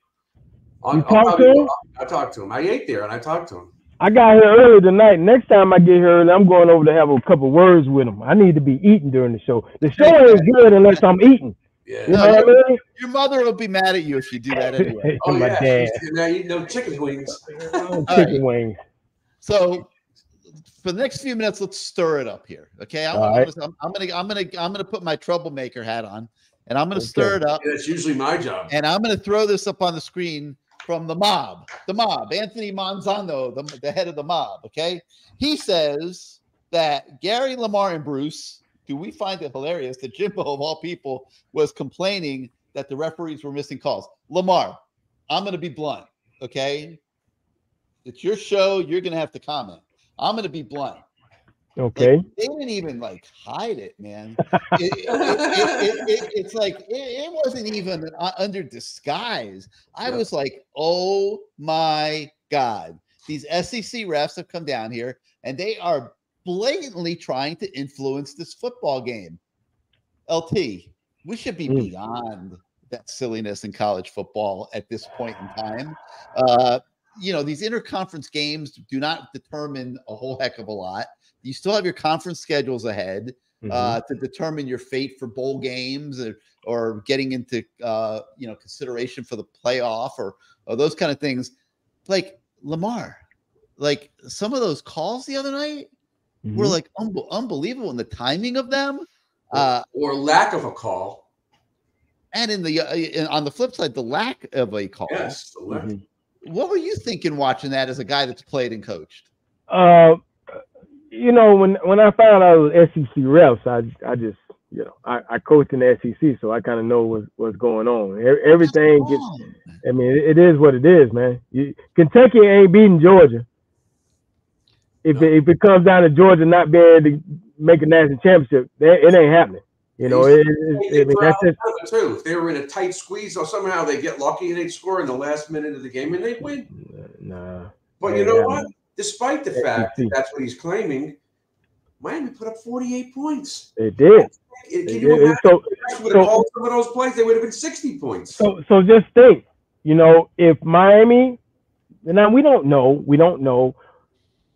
You talked to him? I talked to him. I ate there and I talked to him. I got here early tonight. Next time I get here early, I'm going over to have a couple words with him. I need to be eating during the show. The show ain't good unless I'm eating. Yeah. You know what I mean? Your mother will be mad at you if you do that anyway. Oh, my yeah. dad. Now eating those chicken wings. Chicken wings. So for the next few minutes, let's stir it up here. Okay. I'm gonna put my troublemaker hat on and I'm gonna stir it up. Yeah, that's usually my job. And I'm gonna throw this up on the screen from the mob, Anthony Manzano, the head of the mob. Okay. He says that Gary, Lamar, and Bruce, do we find it hilarious that Jimbo, of all people, was complaining that the referees were missing calls? Lamar, I'm going to be blunt, okay? It's your show. You're going to have to comment. I'm going to be blunt. Okay. Like, they didn't even hide it, man. It's like it wasn't even under disguise. I was like, oh my God. These SEC refs have come down here and they are blatantly trying to influence this football game. LT, we should be beyond that silliness in college football at this point in time. These interconference games do not determine a whole heck of a lot. You still have your conference schedules ahead to determine your fate for bowl games or getting into consideration for the playoff or those kind of things. Like Lamar, like some of those calls the other night were like unbelievable, and the timing of them or lack of a call. And on the flip side, the lack of a call. Yes. What were you thinking watching that as a guy that's played and coached? You know, when I found out it was SEC refs, I just, you know, I coached in the SEC, so I kind of know what's going on. Everything gets. I mean, it is what it is, man. Kentucky ain't beating Georgia. If it comes down to Georgia not being able to make a national championship, it ain't happening. You know, that's just too. If they were in a tight squeeze or somehow they get lucky and they score in the last minute of the game and they win. Nah. But you know what? Despite the fact that that's what he's claiming, Miami put up 48 points. It did. Can you imagine? If they would have called some of those plays, they would have been 60 points. So just think, you know, if Miami, now we don't know,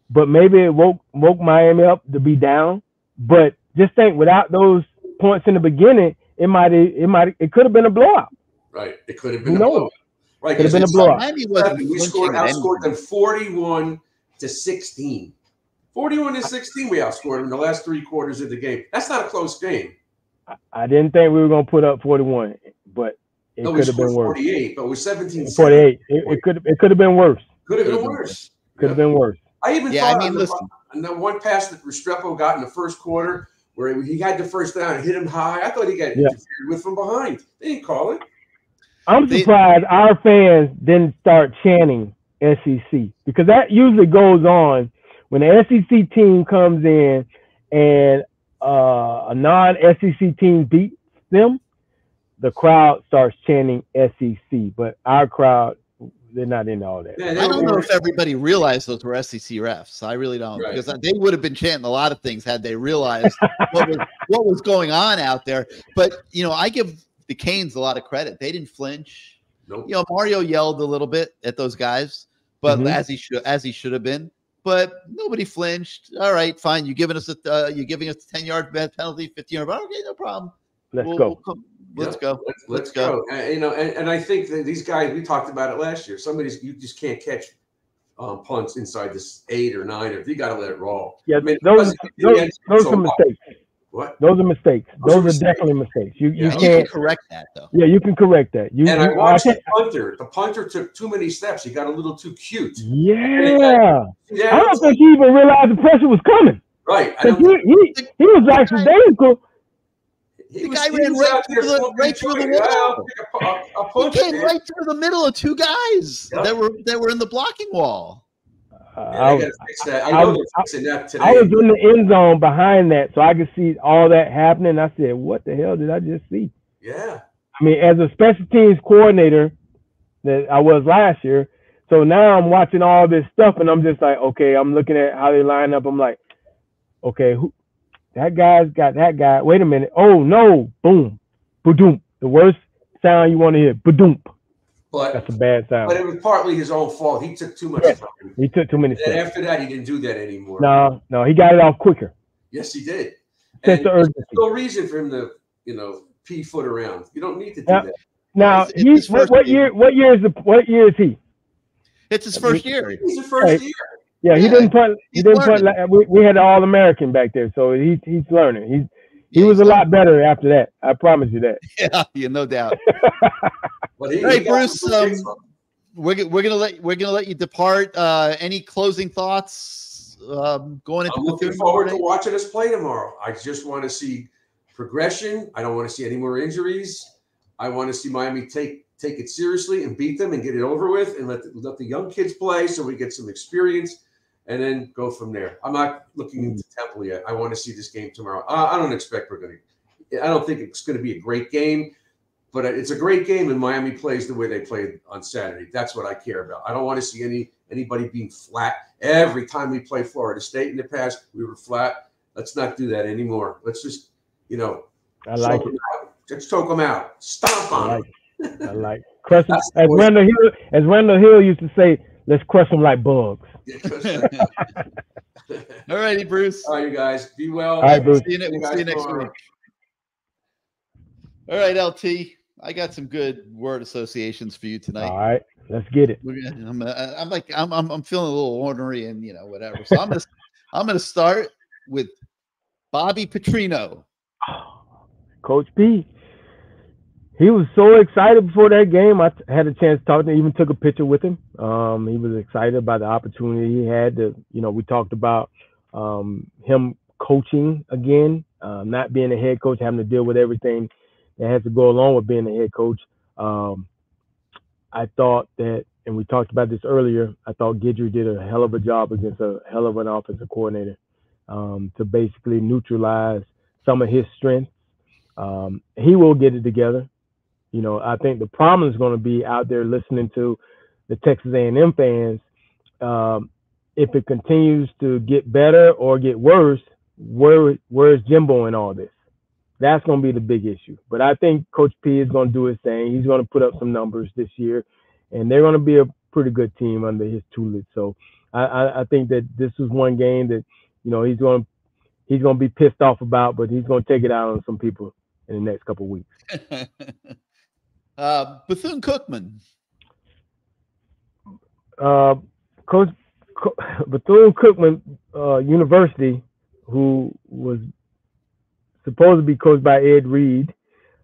but maybe it woke Miami up to be down. But just think, without those points in the beginning, it could have been a blowout. Right. It could have been a blowout. Right. Could have been a blowout. Miami we outscored them 41-16. 41-16, we outscored them in the last 3 quarters of the game. That's not a close game. I didn't think we were going to put up 41, but it could have been worse. 48, but it was 17. 48. It could have been worse. Could have been worse. Could have been worse. I even thought on the one pass that Restrepo got in the first quarter where he had the first down and hit him high, I thought he got interfered with from behind. They didn't call it. I'm surprised our fans didn't start chanting SEC, because that usually goes on when the SEC team comes in and a non-SEC team beats them. The crowd starts chanting SEC, but our crowd, they're not into all that. Yeah, I don't know if everybody realized those were SEC refs. I really don't, because they would have been chanting a lot of things had they realized what was going on out there. But, you know, I give the Canes a lot of credit. They didn't flinch. Nope. You know, Mario yelled a little bit at those guys, but as he should have been. But nobody flinched. All right, fine. You're giving us a 10-yard penalty, 15-yard. Okay, no problem. Let's go. Let's go. Let's go. You know, and I think that these guys, we talked about it last year. You just can't catch punts inside this 8 or 9, or you got to let it roll. Yeah, those are mistakes. What? Those are mistakes. Those are definitely mistakes. You can't correct that, though. Yeah, you can correct that. I watched the punter. The punter took too many steps. He got a little too cute. Yeah. I don't think he even realized the pressure was coming. Right. He was actually dancing. The guy ran right through the wall. He came right through the middle of 2 guys that were in the blocking wall. I got to fix that. I know they're fixing that today. I was in the end zone behind that, so I could see all that happening. I said, "What the hell did I just see?" Yeah. I mean, as a special teams coordinator that I was last year, so now I'm watching all this stuff, and I'm just like, okay, I'm looking at how they line up. I'm like, okay, that guy's got that guy. Wait a minute. Oh no! Boom, ba-doom. The worst sound you want to hear. Ba-doom. But that's a bad sound. But it was partly his own fault. He took too much time. He took too many steps. And after that, he didn't do that anymore. No, he got it off quicker. Yes, he did. Sense of urgency. There's no reason for him to, pea foot around. You don't need to do that. Now, what year is he? It's his first year. He's his first year. Yeah, he didn't punt. We had an All-American back there, so he's learning. He was a lot better after that. I promise you that. Yeah, no doubt. Hey, Bruce, we're gonna let you depart. Any closing thoughts going into? I'm looking forward to watching us play tomorrow. I just want to see progression. I don't want to see any more injuries. I want to see Miami take it seriously and beat them and get it over with, and let the young kids play so we get some experience, and then go from there. I'm not looking into Temple yet. I want to see this game tomorrow. I don't expect I don't think it's going to be a great game. But it's a great game, and Miami plays the way they played on Saturday. That's what I care about. I don't want to see anybody being flat. Every time we play Florida State in the past, we were flat. Let's not do that anymore. Let's just, I like it. Let's choke them out. Stomp on them. I like it. Crush them. As Randall Hill used to say, let's crush them like bugs. All righty, Bruce. All right, you guys. Be well. All right, Bruce. We'll see you next week. All right, LT. I got some good word associations for you tonight. All right, let's get it. I'm feeling a little ornery and whatever. So I'm gonna start with Bobby Petrino. Coach P. He was so excited before that game. I had a chance to talk to him, even took a picture with him. He was excited about the opportunity he had to, we talked about him coaching again, not being a head coach, having to deal with everything that has to go along with being a head coach. I thought that, and we talked about this earlier, I thought Guidry did a hell of a job against a hell of an offensive coordinator to basically neutralize some of his strengths. He will get it together. I think the problem is going to be out there listening to the Texas A&M fans. If it continues to get better or get worse, where's Jimbo in all this? That's going to be the big issue. But I think Coach P is going to do his thing. He's going to put up some numbers this year, and they're going to be a pretty good team under his tutelage. So I think that this is one game that he's going to be pissed off about, but he's going to take it out on some people in the next couple of weeks. Bethune-Cookman. Coach Bethune-Cookman University, who was supposed to be coached by Ed Reed,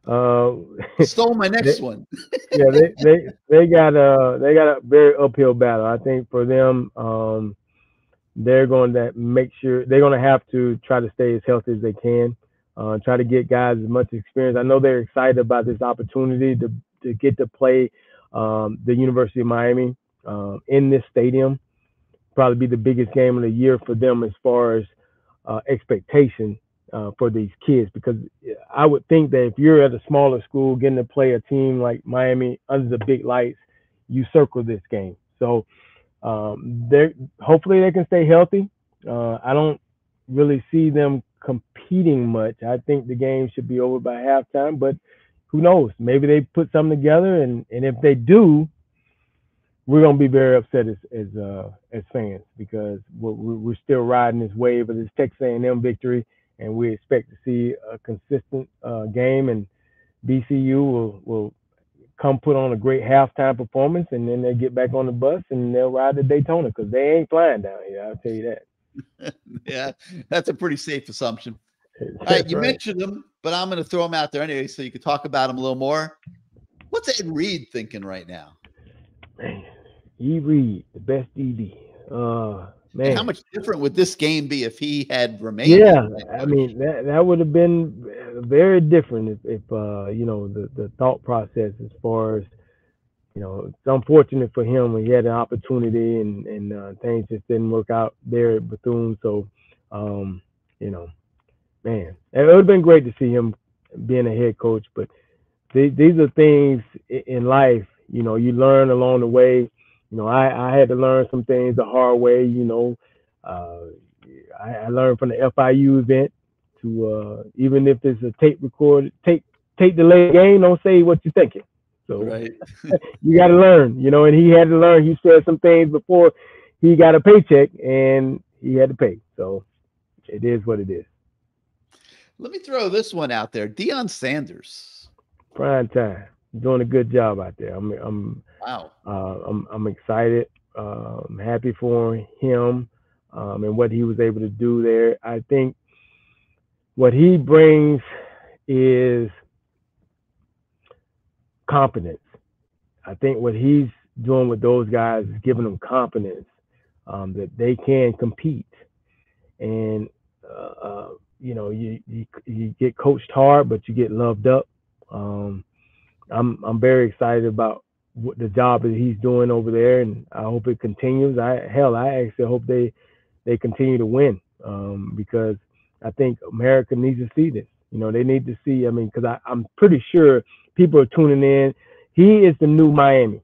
stole my next one. Yeah, they got a very uphill battle. I think for them, they're going to make sure they're going to have to try to stay as healthy as they can. Try to get guys as much experience. I know they're excited about this opportunity to get to play the University of Miami in this stadium. Probably be the biggest game of the year for them as far as expectation for these kids. Because I would think that if you're at a smaller school getting to play a team like Miami under the big lights, you circle this game. So hopefully they can stay healthy. I don't really see them competing much. I think the game should be over by halftime, but who knows? Maybe they put something together, and if they do, we're gonna be very upset as fans, because we're still riding this wave of this Texas A&M victory, and we expect to see a consistent game, and BCU will come put on a great halftime performance, and then they get back on the bus and they'll ride to Daytona, because they ain't flying down here. I'll tell you that. Yeah, that's a pretty safe assumption. All right, you mentioned them, but I'm going to throw them out there anyway so you can talk about them a little more. What's Ed Reed thinking right now? Man, Ed Reed, the best DB. Man, and how much different would this game be if he had remained? Yeah, I mean that would have been very different if the thought process as far as it's unfortunate for him when he had an opportunity and things just didn't work out there at Bethune. So, man, it would have been great to see him being a head coach. But these are things in life, you learn along the way. I had to learn some things the hard way. I learned from the FIU event to even if it's a tape recorded, tape delay game, don't say what you're thinking. So right. You got to learn, and he had to learn. He said some things before he got a paycheck, and he had to pay. So it is what it is. Let me throw this one out there. Deion Sanders. Prime time. Doing a good job out there. I'm excited. I'm happy for him and what he was able to do there. I think what he brings is confidence. I think what he's doing with those guys is giving them confidence that they can compete. And you get coached hard, but you get loved up. I'm very excited about the job that he's doing over there, and I hope it continues. I actually hope they continue to win because I think America needs to see this. They need to see. I mean, because I'm pretty sure people are tuning in. He is the new Miami.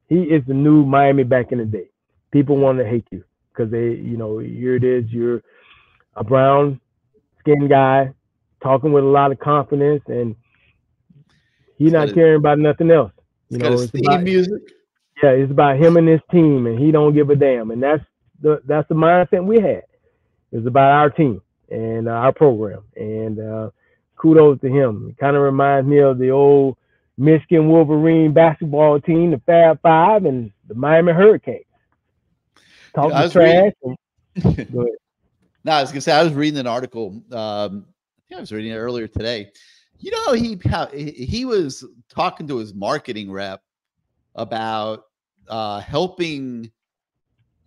He is the new Miami back in the day. People want to hate you because here it is. You're a brown skinned guy talking with a lot of confidence, and he's not caring about nothing else. It's about music. Yeah, it's about him and his team, and he don't give a damn. And that's the mindset we had. It's about our team and our program. And kudos to him. It kind of reminds me of the old Michigan Wolverine basketball team, the Fab Five, and the Miami Hurricanes. Talking trash. Go ahead. No, I was gonna say I was reading an article. I think I was reading it earlier today, You know, he was talking to his marketing rep about helping.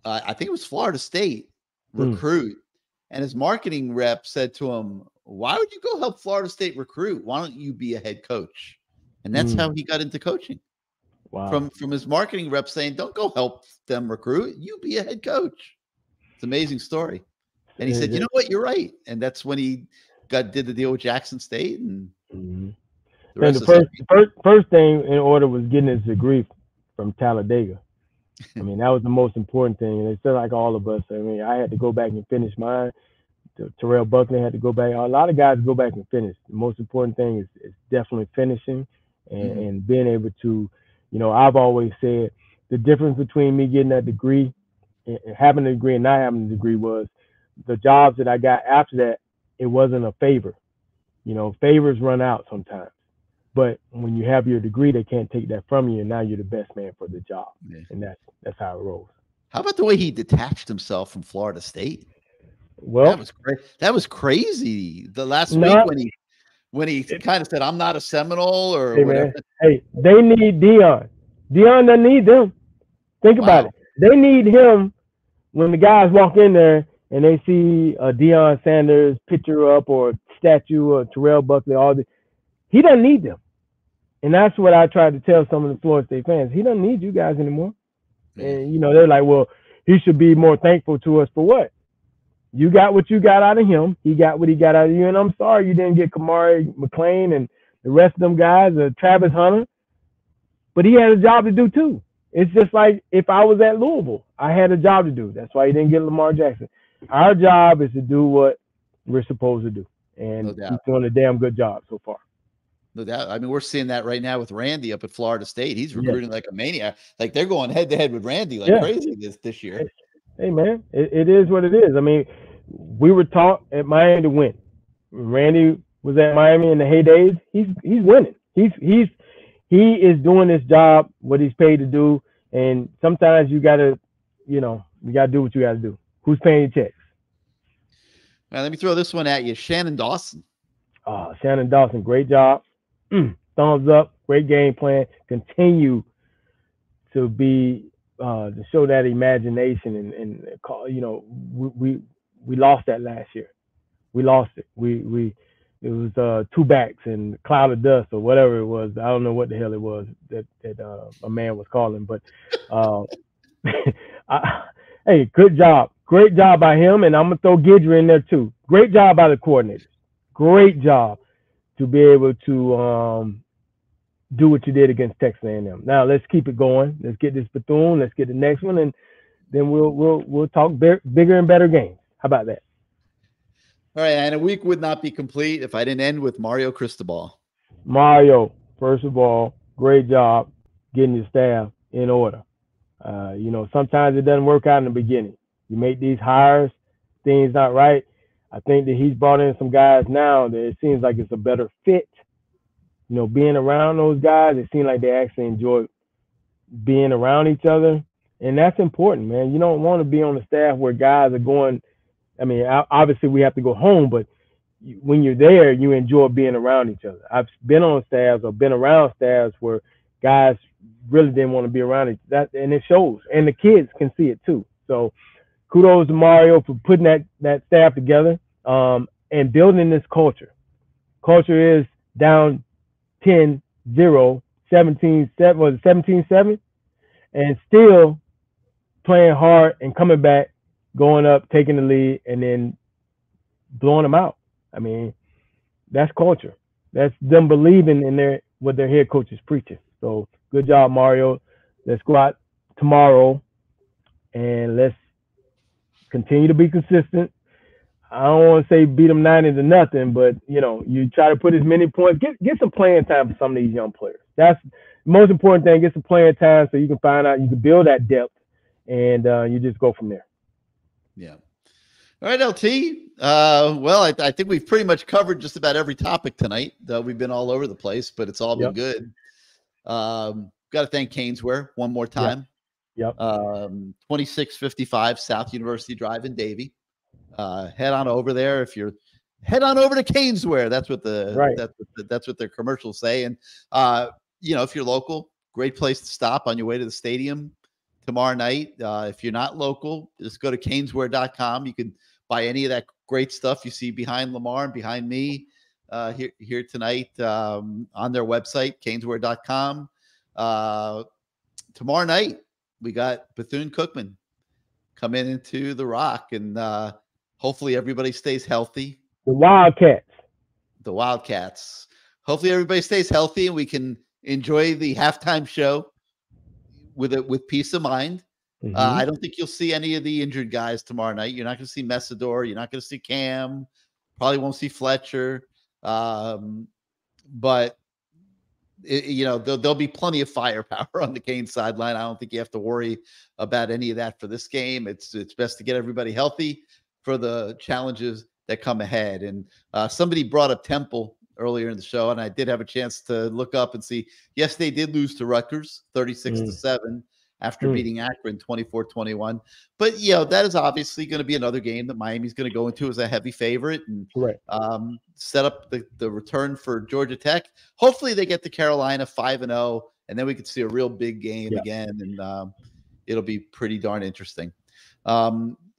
I think it was Florida State recruit, and his marketing rep said to him, "Why would you go help Florida State recruit? Why don't you be a head coach?" And that's how he got into coaching. Wow. From his marketing rep saying, "Don't go help them recruit. You be a head coach." It's an amazing story. And he said, "You know what? You're right." And that's when he did the deal with Jackson State, and the first thing in order was getting his degree from Talladega. I mean, that was the most important thing. And it's just like all of us. I mean, I had to go back and finish mine. Terrell Buckley had to go back. A lot of guys go back and finish. The most important thing is definitely finishing and being able to, you know, I've always said the difference between me getting that degree, having a degree and not having a degree was the jobs that I got after that, it wasn't a favor. You know, favors run out sometimes. But when you have your degree, they can't take that from you, and now you're the best man for the job. Yeah. And that's how it rolls. How about the way he detached himself from Florida State? Well, that was crazy. The last week when he kind of said, "I'm not a Seminole" or whatever. Man, hey, they need Deion. Deion doesn't need them. Think about it. They need him when the guys walk in there and they see a Deion Sanders picture up or statue or Terrell Buckley, he doesn't need them. And that's what I tried to tell some of the Florida State fans. He doesn't need you guys anymore. And, you know, they're like, well, he should be more thankful to us for what? You got what you got out of him. He got what he got out of you. And I'm sorry you didn't get Kamari McLean and the rest of them guys, Travis Hunter. But he had a job to do, too. It's just like if I was at Louisville, I had a job to do. That's why he didn't get Lamar Jackson. Our job is to do what we're supposed to do. And he's doing a damn good job so far. No doubt. I mean, we're seeing that right now with Randy up at Florida State. He's recruiting like a maniac. Like they're going head to head with Randy like crazy this year. Hey man, it is what it is. I mean, we were taught at Miami to win. When Randy was at Miami in the heydays, he's winning. He is doing his job, what he's paid to do. And sometimes you gotta do what you gotta do. Who's paying your checks? Now, let me throw this one at you. Shannon Dawson. Shannon Dawson, great job. Thumbs up, great game plan. Continue to be to show that imagination and call. You know, we lost that last year. We lost it. It was two backs and a cloud of dust or whatever it was. I don't know what the hell it was that a man was calling, but hey, good job. Great job by him, and I'm going to throw Gidry in there too. Great job by the coordinators. Great job to be able to do what you did against Texas A&M. Now, let's keep it going. Let's get this Bethune. Let's get the next one, and then we'll talk bigger and better games. How about that? All right, and a week would not be complete if I didn't end with Mario Cristobal. Mario, first of all, great job getting your staff in order. Sometimes it doesn't work out in the beginning. You make these hires, things not right. I think that he's brought in some guys now that it seems like it's a better fit. You know, being around those guys, it seems like they actually enjoy being around each other. And that's important, man. You don't want to be on the staff where guys are going. I mean, obviously we have to go home, but when you're there, you enjoy being around each other. I've been on staffs or been around staffs where guys really didn't want to be around each other, and it shows. And the kids can see it too. So kudos to Mario for putting that staff together and building this culture. Culture is down 10-0, 17-7, was it 17-7? And still playing hard and coming back, going up, taking the lead, and then blowing them out. I mean, that's culture. That's them believing in what their head coach is preaching. So good job, Mario. Let's go out tomorrow and let's continue to be consistent. I don't want to say beat them 90-0, but you try to put as many points. Get some playing time for some of these young players. That's the most important thing. Get some playing time so you can find out, you can build that depth, and you just go from there. Yeah. All right, LT. I think we've pretty much covered just about every topic tonight. We've been all over the place, but it's all been good. Got to thank CaneSport one more time. Yep. 2655 South University Drive in Davie. Head on over there if you're head on over to CaneSport. That's what Right. that's what their commercials say. And if you're local, great place to stop on your way to the stadium tomorrow night. If you're not local, just go to CaneSport.com. You can buy any of that great stuff you see behind Lamar and behind me here tonight on their website, CaneSport.com. Tomorrow night, we got Bethune-Cookman coming into the Rock, and hopefully everybody stays healthy. The Wildcats. Hopefully everybody stays healthy and we can enjoy the halftime show with peace of mind. Mm-hmm. I don't think you'll see any of the injured guys tomorrow night. You're not going to see Messidor. You're not going to see Cam. Probably won't see Fletcher. But there'll be plenty of firepower on the Canes sideline. I don't think you have to worry about any of that for this game. It's best to get everybody healthy for the challenges that come ahead. And somebody brought up Temple earlier in the show, and I did have a chance to look up and see. Yes, they did lose to Rutgers 36-7 after beating Akron 24-21. But that is obviously going to be another game that Miami's going to go into as a heavy favorite and set up the return for Georgia Tech. Hopefully they get to Carolina 5-0, and then we could see a real big game again, and it'll be pretty darn interesting.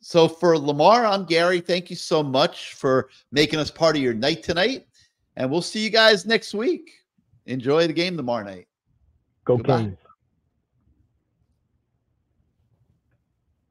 So for Lamar, I'm Gary. Thank you so much for making us part of your night tonight, and we'll see you guys next week. Enjoy the game tomorrow night. Go Canes.